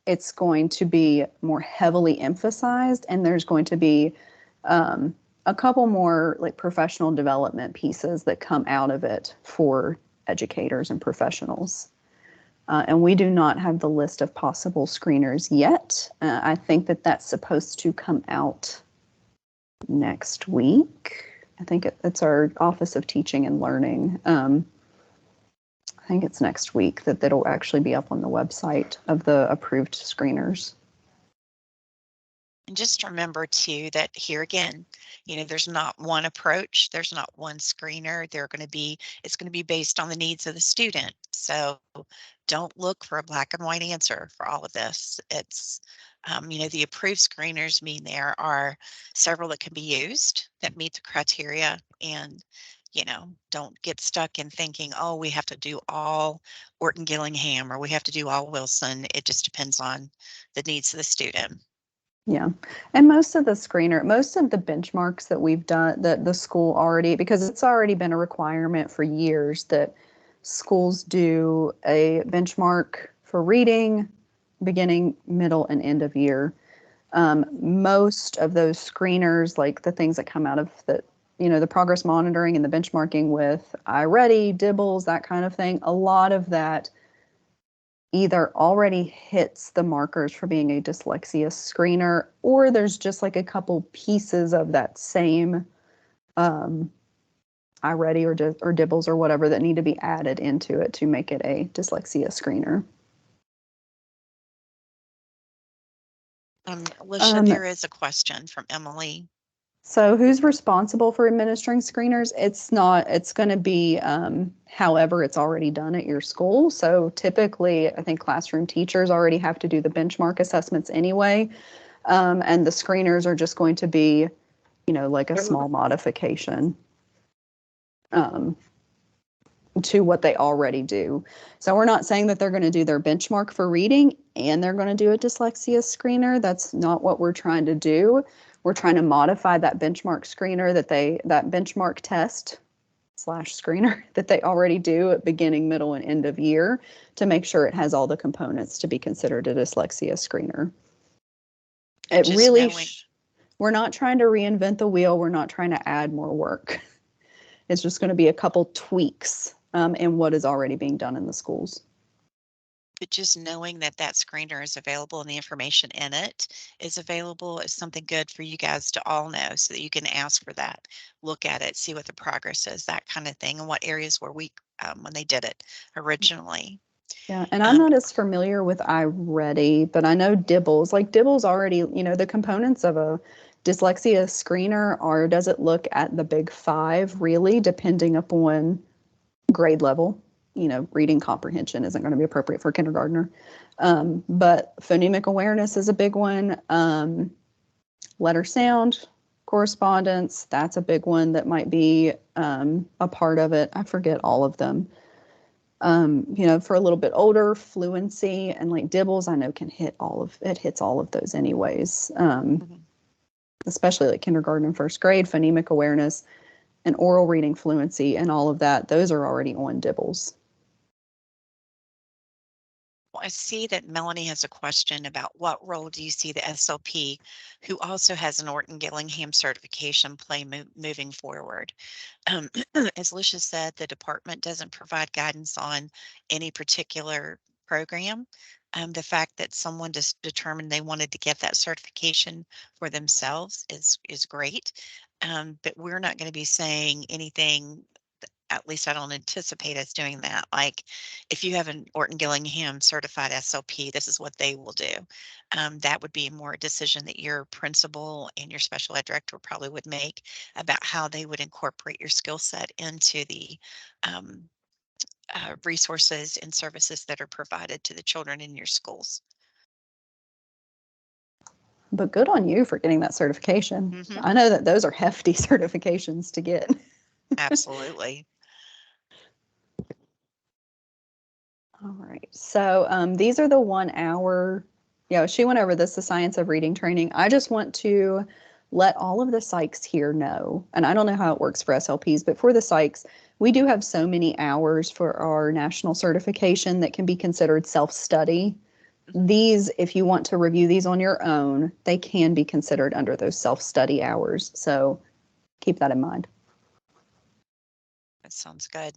it's going to be more heavily emphasized, and there's going to be a couple more like professional development pieces that come out of it for educators and professionals. And we do not have the list of possible screeners yet. I think that that's supposed to come out next week. I think it's our Office of Teaching and Learning. I think it's next week that it'll actually be up on the website of the approved screeners. and just remember too that here again, there's not one approach, there's not one screener. It's going to be based on the needs of the student. So don't look for a black and white answer for all of this. It's, the approved screeners mean there are several that can be used that meet the criteria, and don't get stuck in thinking, oh, we have to do all Orton Gillingham or we have to do all Wilson. It just depends on the needs of the student. Yeah. And most of the benchmarks that we've done, that the school already, because it's already been a requirement for years that schools do a benchmark for reading, beginning, middle, and end of year. Most of those screeners, like the things that come out of the progress monitoring and the benchmarking with iReady, Dibbles, that kind of thing, a lot of that either already hits the markers for being a dyslexia screener, or there's just like a couple pieces of that same iReady or Dibbles or whatever that need to be added into it to make it a dyslexia screener. Lisha, there is a question from Emily. So who's responsible for administering screeners? It's going to be however it's already done at your school. So typically, I think classroom teachers already have to do the benchmark assessments anyway. And the screeners are just going to be, like a small modification to what they already do. So we're not saying that they're going to do their benchmark for reading and they're going to do a dyslexia screener. That's not what we're trying to do. We're trying to modify that benchmark screener that benchmark test / screener that they already do at beginning, middle, and end of year to make sure it has all the components to be considered a dyslexia screener. We're not trying to reinvent the wheel. We're not trying to add more work. It's just going to be a couple tweaks in what is already being done in the schools. But just knowing that that screener is available and the information in it is available is something good for you guys to all know so that you can ask for that, look at it, see what the progress is, that kind of thing, and what areas were weak when they did it originally. Yeah, and I'm Um, not as familiar with iReady, but I know Dibbles. Like Dibbles already, the components of a dyslexia screener are, does it look at the big five, really, depending upon grade level? Reading comprehension isn't going to be appropriate for a kindergartner. But phonemic awareness is a big one. Letter sound, correspondence, that's a big one that might be a part of it. I forget all of them. For a little bit older, fluency and like Dibbles, I know hits all of those anyways. mhm. Especially like kindergarten and first grade, phonemic awareness and oral reading fluency and all of that, those are already on Dibbles. Well, I see that Melanie has a question about what role do you see the SLP, who also has an Orton Gillingham certification, play moving forward? As Lisha said, the department doesn't provide guidance on any particular program. The fact that someone just determined they wanted to get that certification for themselves is great. But we're not going to be saying anything, at least I don't anticipate us doing that. Like, if you have an Orton Gillingham certified SLP, this is what they will do. That would be more a decision that your principal and your special ed director probably would make about how they would incorporate your skill set into the um, resources and services that are provided to the children in your schools. But good on you for getting that certification. Hmm. I know that those are hefty certifications to get. Absolutely. All right. So these are the 1 hour. She went over this, the science of reading training. I just want to let all of the psychs here know, and I don't know how it works for SLPs, but for the psychs, we do have so many hours for our national certification that can be considered self-study. Hmm. These, if you want to review these on your own, they can be considered under those self-study hours. So keep that in mind. That sounds good.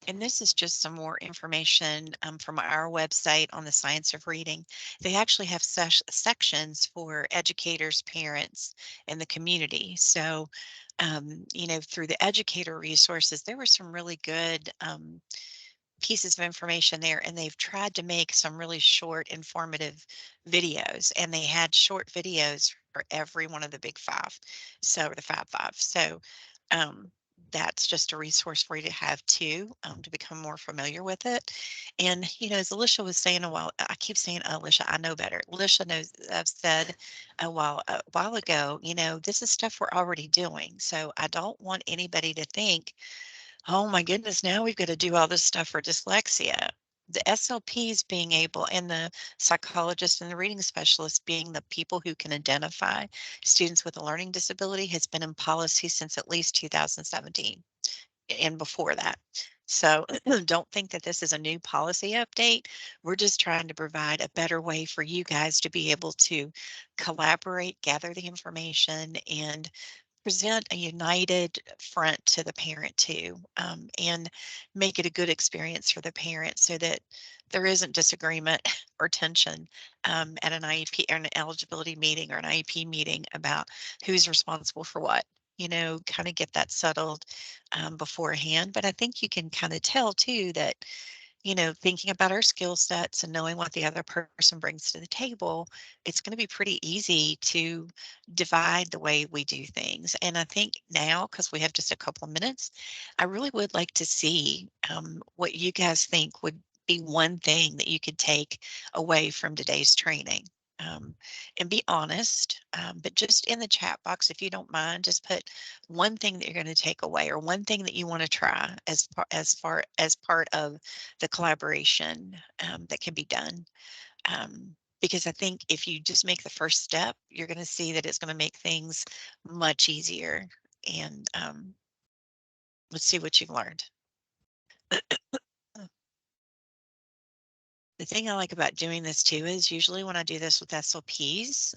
And this is just some more information from our website on the science of reading. They actually have sections for educators, parents, and the community. So, through the educator resources, there were some really good pieces of information there, and they've tried to make some really short, informative videos, and they had short videos for every one of the big five, so the fab five. So um, that's just a resource for you to have too, to become more familiar with it. And as Alicia was saying a while, I keep saying Alicia, I know better. Alicia knows. I've said a while ago. This is stuff we're already doing. So I don't want anybody to think, oh my goodness, now we've got to do all this stuff for dyslexia. The SLPs being able, and the psychologist and the reading specialist being the people who can identify students with a learning disability has been in policy since at least 2017 and before that. So don't think that this is a new policy update. We're just trying to provide a better way for you guys to be able to collaborate, gather the information, and present a united front to the parent too, and make it a good experience for the parent so that there isn't disagreement or tension at an IEP or an eligibility meeting or an IEP meeting about who's responsible for what. Kind of get that settled beforehand. But I think you can kind of tell too that thinking about our skill sets and knowing what the other person brings to the table, it's going to be pretty easy to divide the way we do things. And I think now, because we have just a couple of minutes, I really would like to see what you guys think would be one thing that you could take away from today's training. Um, and be honest, but just in the chat box, if you don't mind, just put one thing that you're going to take away or one thing that you want to try as part of the collaboration that can be done. Because I think if you just make the first step, you're going to see that it's going to make things much easier. And let's see what you've learned. The thing I like about doing this too is usually when I do this with SLPs,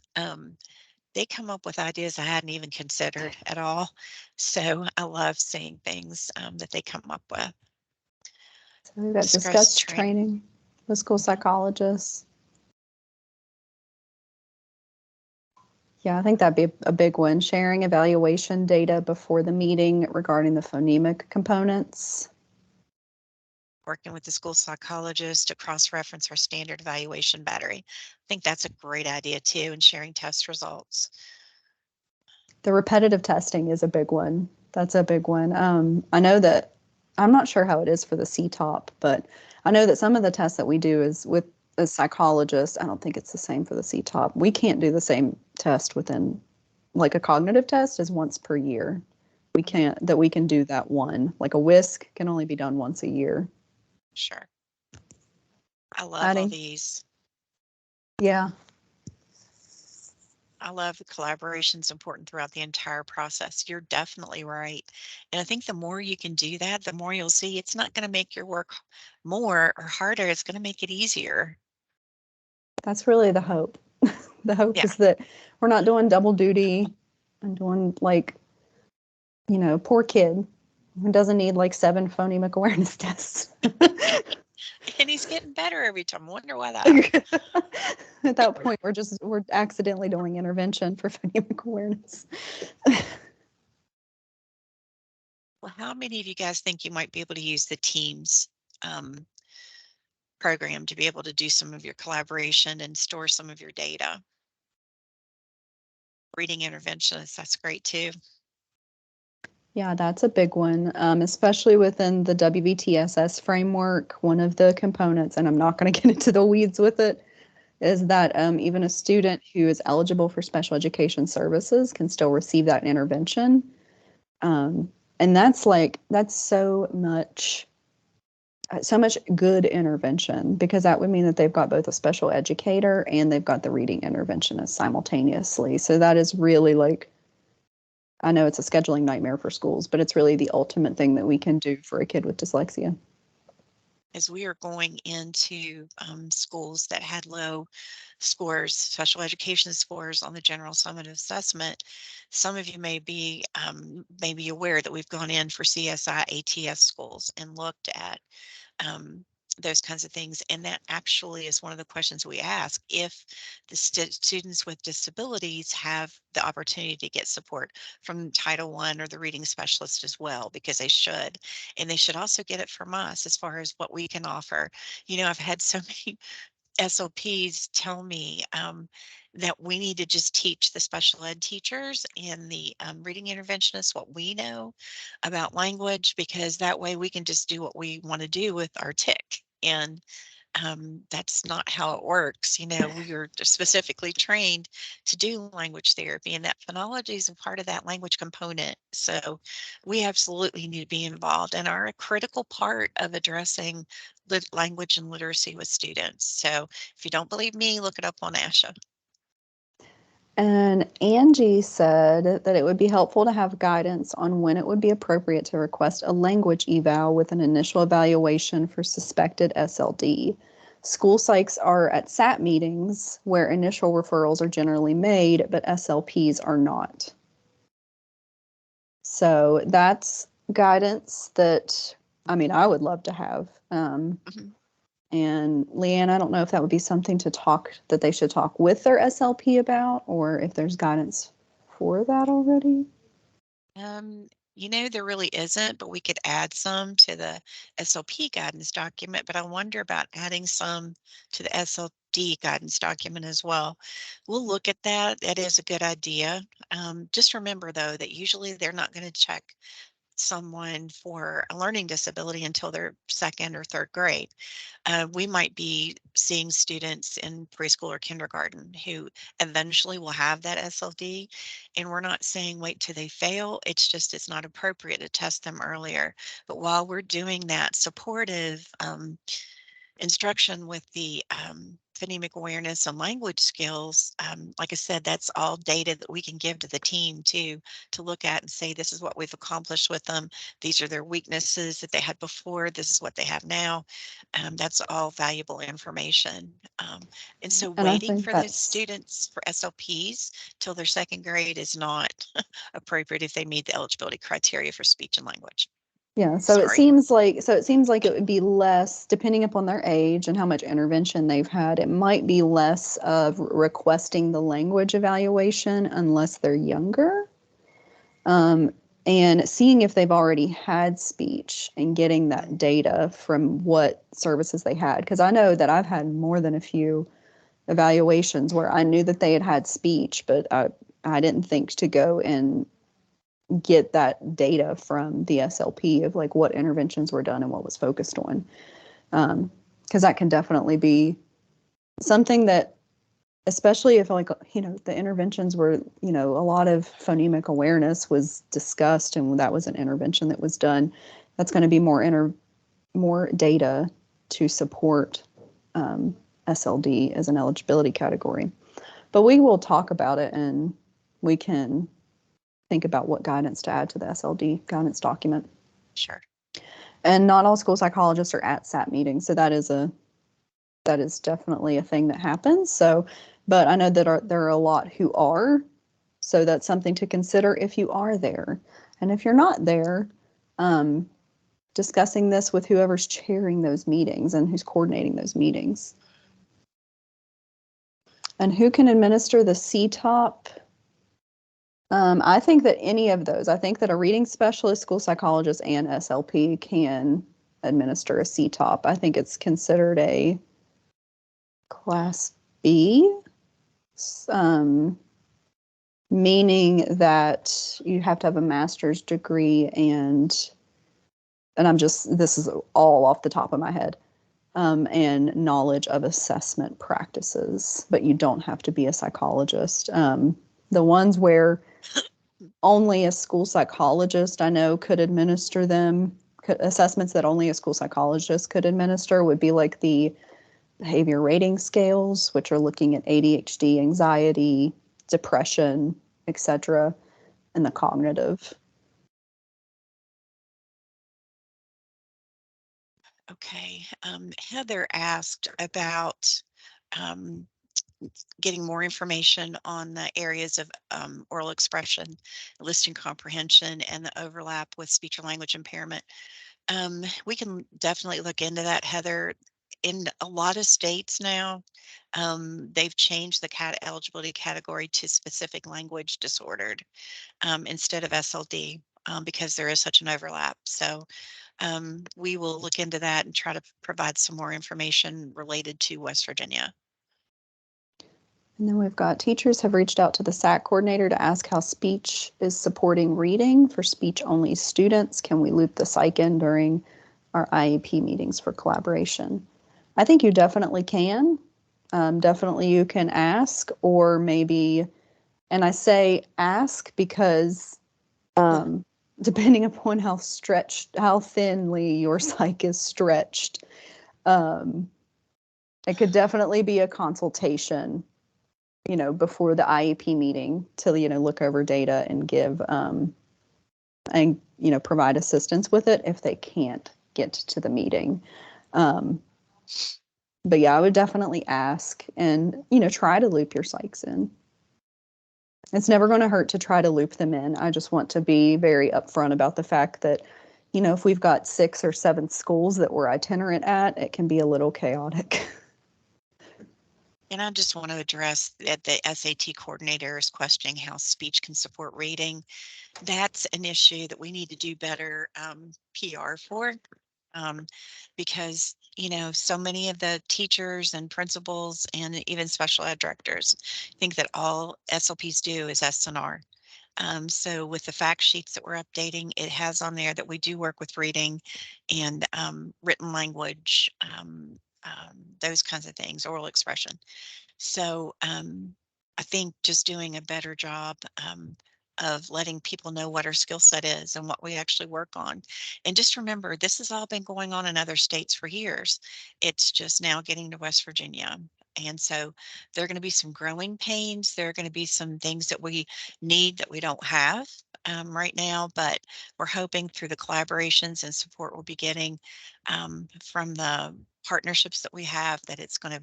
they come up with ideas I hadn't even considered at all. So I love seeing things that they come up with. So we've got Discuss discussed training. training with school Mhm. psychologists. Yeah, I think that'd be a big one. Sharing evaluation data before the meeting regarding the phonemic components. Working with the school psychologist to cross-reference our standard evaluation battery. I think that's a great idea too, and sharing test results. The repetitive testing is a big one. That's a big one. I know that I'm not sure how it is for the CTOP, but I know that some of the tests that we do is with a psychologist. I don't think it's the same for the CTOP. We can't do the same test within, like a cognitive test is once per year. We Mhm. can't, that we can do that one. Like a whisk can only be done once a year. Sure. I love all Patty? these. Yeah, I love the collaboration's important throughout the entire process. You're definitely right. And I think the more you can do that, the more you'll see it's not going to make your work more or harder. It's going to make it easier. that's really the hope. The hope Yeah. is that we're not doing double duty and doing like, poor kid who doesn't need like 7 phonemic awareness tests. And he's getting better every time. I wonder why that. At that point, we're accidentally doing intervention for phonemic awareness. Well, how many of you guys think you might be able to use the Teams um, program to be able to do some of your collaboration and store some of your data? Reading interventionists, that's great too. Yeah, that's a big one, especially within the WVTSS framework. One of the components, and I'm not going to get into the weeds with it, is that even a student who is eligible for special education services can still receive that intervention. Um, and that's so much good intervention because that would mean that they've got both a special educator and they've got the reading interventionist simultaneously. So that is really like, I know it's a scheduling nightmare for schools, but it's really the ultimate thing that we can do for a kid with dyslexia. As we are going into schools that had low scores, special education scores on the general summative assessment, some of you may be aware that we've gone in for CSI ATS schools and looked at um, those kinds of things. And that actually is one of the questions we ask if the students with disabilities have the opportunity to get support from Title I or the reading specialist as well, because they should. And they should also get it from us as far as what we can offer. I've had so many SLPs tell me that we need to just teach the special ed teachers and the reading interventionists what we know about language, because that way we can just do what we want to do with our tick. And that's not how it works. We are specifically trained to do language therapy, and that phonology is a part of that language component. So we absolutely need to be involved and are a critical part of addressing language and literacy with students. So if you don't believe me, look it up on ASHA. And Angie said that it would be helpful to have guidance on when it would be appropriate to request a language eval with an initial evaluation for suspected SLD. School psychs are at SAT meetings where initial referrals are generally made, but SLPs are not. So that's guidance that, I mean, I would love to have. Mhm. And Leanne, I don't know if that would be something that they should talk with their SLP about, or if there's guidance for that already. Um, there really isn't, but we could add some to the SLP guidance document, but I wonder about adding some to the SLD guidance document as well. We'll look at that. That is a good idea. Just remember, though, that usually they're not going to check someone for a learning disability until they're second or third grade. We might be seeing students in preschool or kindergarten who eventually will have that SLD, and we're not saying wait till they fail. It's just it's not appropriate to test them earlier. But while we're doing that supportive instruction with the phonemic awareness and language skills, like I said, that's all data that we can give to the team to look at and say, this is what we've accomplished with them. These are their weaknesses that they had before. This is what they have now. That's all valuable information. And so And I waiting think for the that's, students for SLPs till their second grade is not appropriate if they meet the eligibility criteria for speech and language. yeah, so Sorry. it seems like it would be less, depending upon their age and how much intervention they've had, it might be less of requesting the language evaluation unless they're younger. Um, and seeing if they've already had speech and getting that data from what services they had. Because I know that I've had more than a few evaluations where I knew that they had had speech, but I didn't think to go and get that data from the SLP of like what interventions were done and what was focused on. Because that can definitely be something that, especially if like, the interventions were, a lot of phonemic awareness was discussed and that was an intervention that was done, that's going to be more data to support SLD as an eligibility category. But we will talk about it and we can think about what guidance to add to the SLD guidance document. Sure. And not all school psychologists are at SAT meetings, so that is definitely a thing that happens. So, but I know that there are a lot who are, so that's something to consider if you are there. And if you're not there, discussing this with whoever's chairing those meetings and who's coordinating those meetings. And who can administer the CTOP? I think that any of those, I think that a reading specialist, school psychologist, and SLP can administer a CTOP. I think it's considered a Class B, meaning that you have to have a master's degree and this is all off the top of my head, and knowledge of assessment practices, but you don't have to be a psychologist. The ones where only a school psychologist I know could administer them, assessments that only a school psychologist could administer would be like the behavior rating scales, which are looking at ADHD, anxiety, depression, etc., and the cognitive. Okay. Heather asked about um, getting more information on the areas of oral expression, listening comprehension, and the overlap with speech or language impairment. We can definitely look into that, Heather. In a lot of states now, they've changed the eligibility category to specific language disordered instead of SLD because there is such an overlap. So we will look into that and try to provide some more information related to West Virginia. And then we've got teachers have reached out to the SAC coordinator to ask how speech is supporting reading for speech-only students. Can we loop the psych in during our IEP meetings for collaboration? I think you definitely can. Definitely you can ask, or maybe, and I say ask because depending upon how thinly your psych is stretched, it could definitely be a consultation, before the IEP meeting to, look over data and give, and, provide assistance with it if they can't get to the meeting. But yeah, I would definitely ask and, try to loop your psychs in. It's never going to hurt to try to loop them in. I just want to be very upfront about the fact that, if we've got 6 or 7 schools that we're itinerant at, it can be a little chaotic. And I just want to address that the SAT coordinator is questioning how speech can support reading. That's an issue that we need to do better PR for. Because, so many of the teachers and principals and even special ed directors think that all SLPs do is SNR. So with the fact sheets that we're updating, it has on there that we do work with reading and written language, those kinds of things, oral expression. So I think just doing a better job of letting people know what our skill set is and what we actually work on. And just remember, this has all been going on in other states for years. It's just now getting to West Virginia. And so there are going to be some growing pains. There are going to be some things that we need that we don't have right now, but we're hoping through the collaborations and support we'll be getting from the partnerships that we have that it's going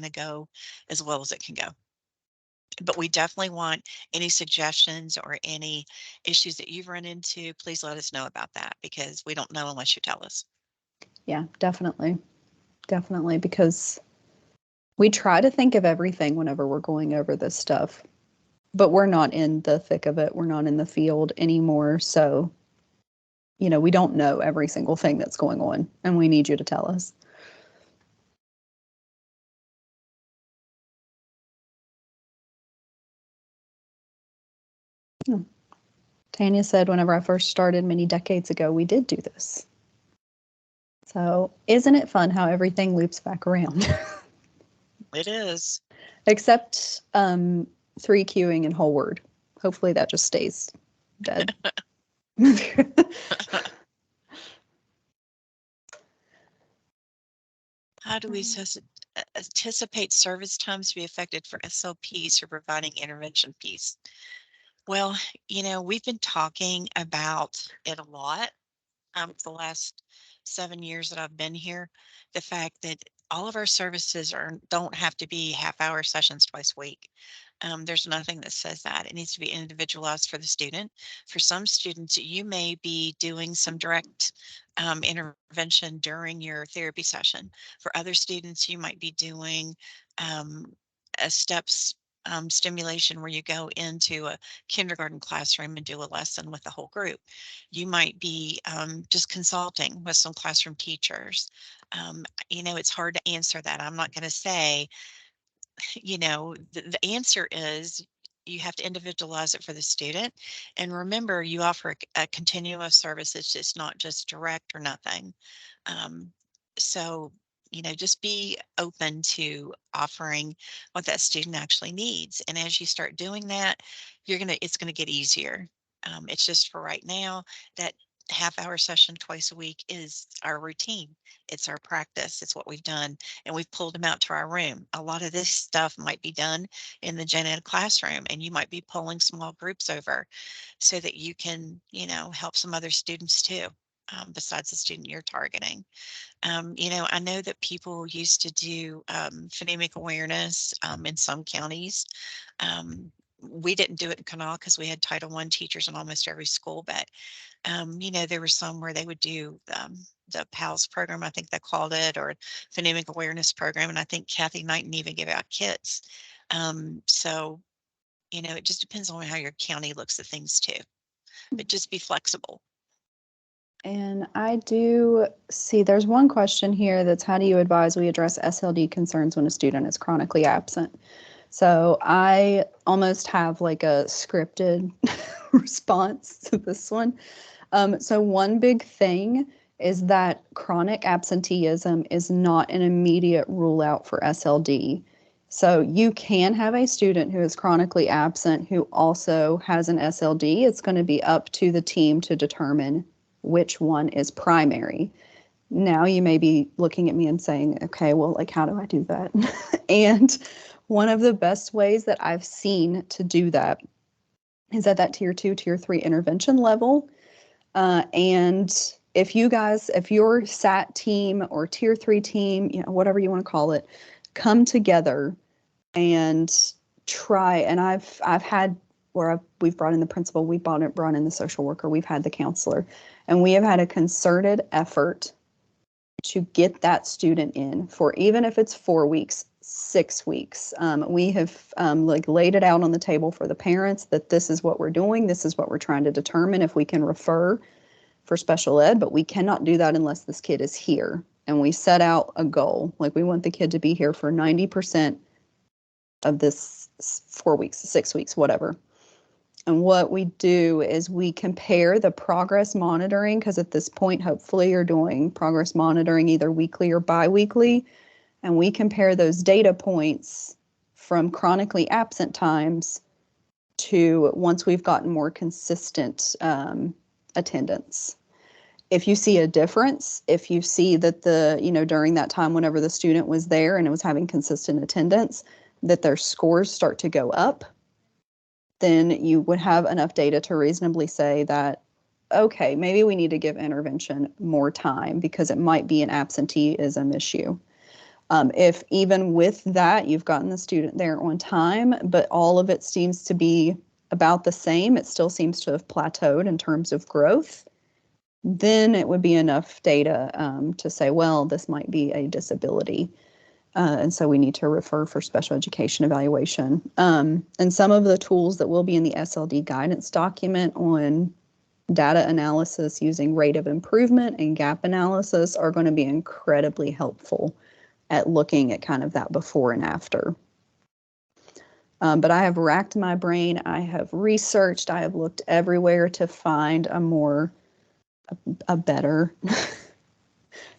to go as well as it can go. But we definitely want any suggestions or any issues that you've run into, please let us know about that because we don't know unless you tell us. Yeah, definitely. Definitely, because we try to think of everything whenever we're going over this stuff, but we're not in the thick of it. We're not in the field anymore. So, we don't know every single thing that's going on, and we need you to tell us. Hmm. Tanya said, whenever I first started many decades ago, we did do this. So isn't it fun how everything loops back around? It is. Except 3Qing and whole word. Hopefully that just stays dead. How do we anticipate service times to be affected for SLPs who are providing intervention piece? Well, we've been talking about it a lot for the last 7 years that I've been here. The fact that all of our services don't have to be half-hour sessions twice a week. There's nothing that says that. It needs to be individualized for the student. For some students, you may be doing some direct intervention during your therapy session. For other students, you might be doing a steps stimulation where you go into a kindergarten classroom and do a lesson with the whole group. You might be just consulting with some classroom teachers. It's hard to answer that. I'm not going to say, the answer is you have to individualize it for the student. And remember, you offer a continuum of services. It's not just direct or nothing. Um, so, just be open to offering what that student actually needs. And as you start doing that, it's gonna get easier. It's just for right now, that half-hour session twice a week is our routine. It's our practice. It's what we've done, and we've pulled them out to our room. A lot of this stuff might be done in the gen ed classroom, and you might be pulling small groups over so that you can, help some other students too, besides the student you're targeting. I know that people used to do phonemic awareness in some counties. We didn't do it in Kanawha because we had Title I teachers in almost every school, but there were some where they would do the PALS program, I think they called it, or phonemic awareness program, and I think Kathy Knighton even gave out kits. So, it just depends on how your county looks at things too, but just be flexible. And I do see there's one question here that's how do you advise we address SLD concerns when a student is chronically absent? So I almost have like a scripted response to this one. So one big thing is that chronic absenteeism is not an immediate rule out for SLD. So you can have a student who is chronically absent who also has an SLD. It's going to be up to the team to determine which one is primary. Now you may be looking at me and saying, okay, well, like, how do I do that? And one of the best ways that I've seen to do that is at that tier 2, tier 3 intervention level. And if your SAT team or tier 3 team, whatever you want to call it, come together and try, and I've had where we've brought in the principal, we've brought in the social worker, we've had the counselor, and we have had a concerted effort to get that student in for, even if it's 4 weeks, 6 weeks. We have laid it out on the table for the parents that this is what we're doing. This is what we're trying to determine if we can refer for special ed, but we cannot do that unless this kid is here. And we set out a goal, like we want the kid to be here for 90% of this 4 weeks, 6 weeks, whatever. And what we do is we compare the progress monitoring, because at this point, hopefully you're doing progress monitoring either weekly or biweekly, and we compare those data points from chronically absent times to once we've gotten more consistent attendance. If you see a difference, if you see that during that time whenever the student was there and it was having consistent attendance, that their scores start to go up, then you would have enough data to reasonably say that, okay, maybe we need to give intervention more time because it might be an absenteeism issue. If even with that, you've gotten the student there on time, but all of it seems to be about the same, it still seems to have plateaued in terms of growth, then it would be enough data to say, well, this might be a disability. And so we need to refer for special education evaluation. And some of the tools that will be in the SLD guidance document on data analysis using rate of improvement and gap analysis are going to be incredibly helpful at looking at kind of that before and after. But I have racked my brain. I have researched. I have looked everywhere to find a better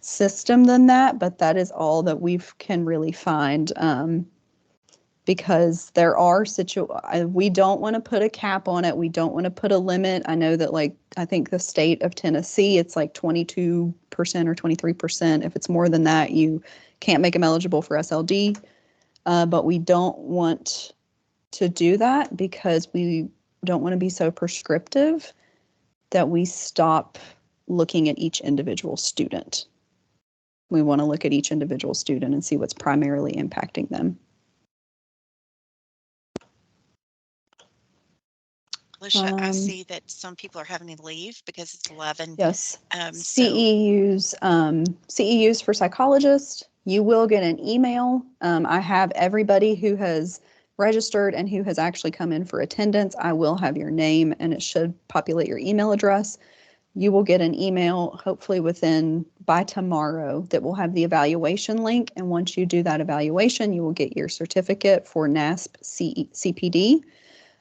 system than that. But that is all that we can really find, because there are we don't want to put a cap on it. We don't want to put a limit. I know that, like, I think the state of Tennessee, it's like 22% or 23%. If it's more than that, you can't make them eligible for SLD. But we don't want to do that because we don't want to be so prescriptive that we stop looking at each individual student. We want to look at each individual student and see what's primarily impacting them. Lisha, I see that some people are having to leave because it's 11. Yes. So CEUs for Psychologist. You will get an email. I have everybody who has registered and who has actually come in for attendance. I will have your name and it should populate your email address. You will get an email, hopefully by tomorrow, that will have the evaluation link. And once you do that evaluation, you will get your certificate for NASP CPD.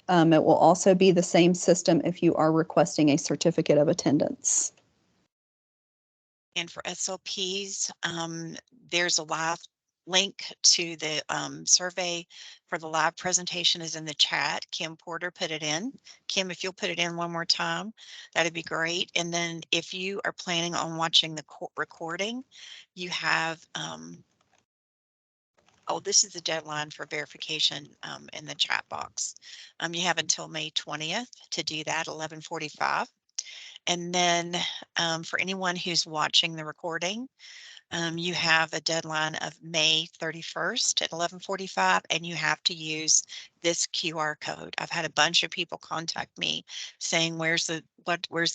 It will also be the same system if you are requesting a certificate of attendance. And for SLPs, there's a live link to the survey for the live presentation is in the chat. Kim Porter put it in. Kim, if you'll put it in one more time, that'd be great. And then if you are planning on watching the recording, you have, oh, this is the deadline for verification in the chat box. You have until May 20th to do that, 11:45. And then for anyone who's watching the recording, you have a deadline of May 31st at 11:45, and you have to use this QR code. I've had a bunch of people contact me saying, where's the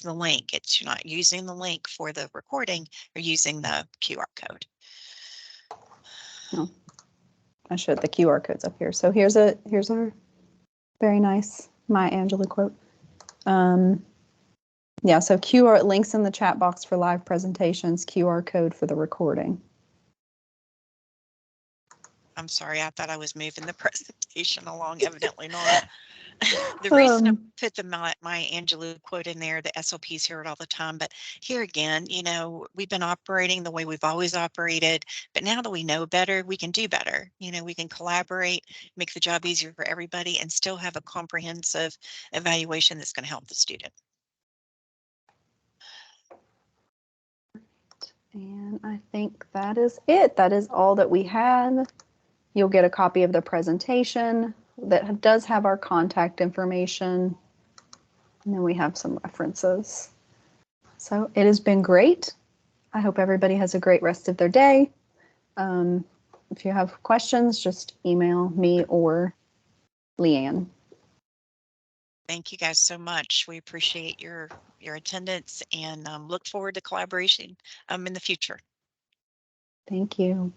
link? It's, you're not using the link for the recording, you're using the QR code. Oh, I showed the QR codes up here. So here's our very nice Maya Angelou quote. Yeah, so QR links in the chat box for live presentations, QR code for the recording. I'm sorry, I thought I was moving the presentation along, evidently not. The reason I put the Maya Angelou quote in there, the SLPs hear it all the time, but here again, we've been operating the way we've always operated, but now that we know better, we can do better. We can collaborate, make the job easier for everybody, and still have a comprehensive evaluation that's going to help the student. And I think that is it. That is all that we have. You'll get a copy of the presentation that does have our contact information. And then we have some references. So it has been great. I hope everybody has a great rest of their day. If you have questions, just email me or Leanne. Thank you guys so much. We appreciate your attendance and look forward to collaboration in the future. Thank you.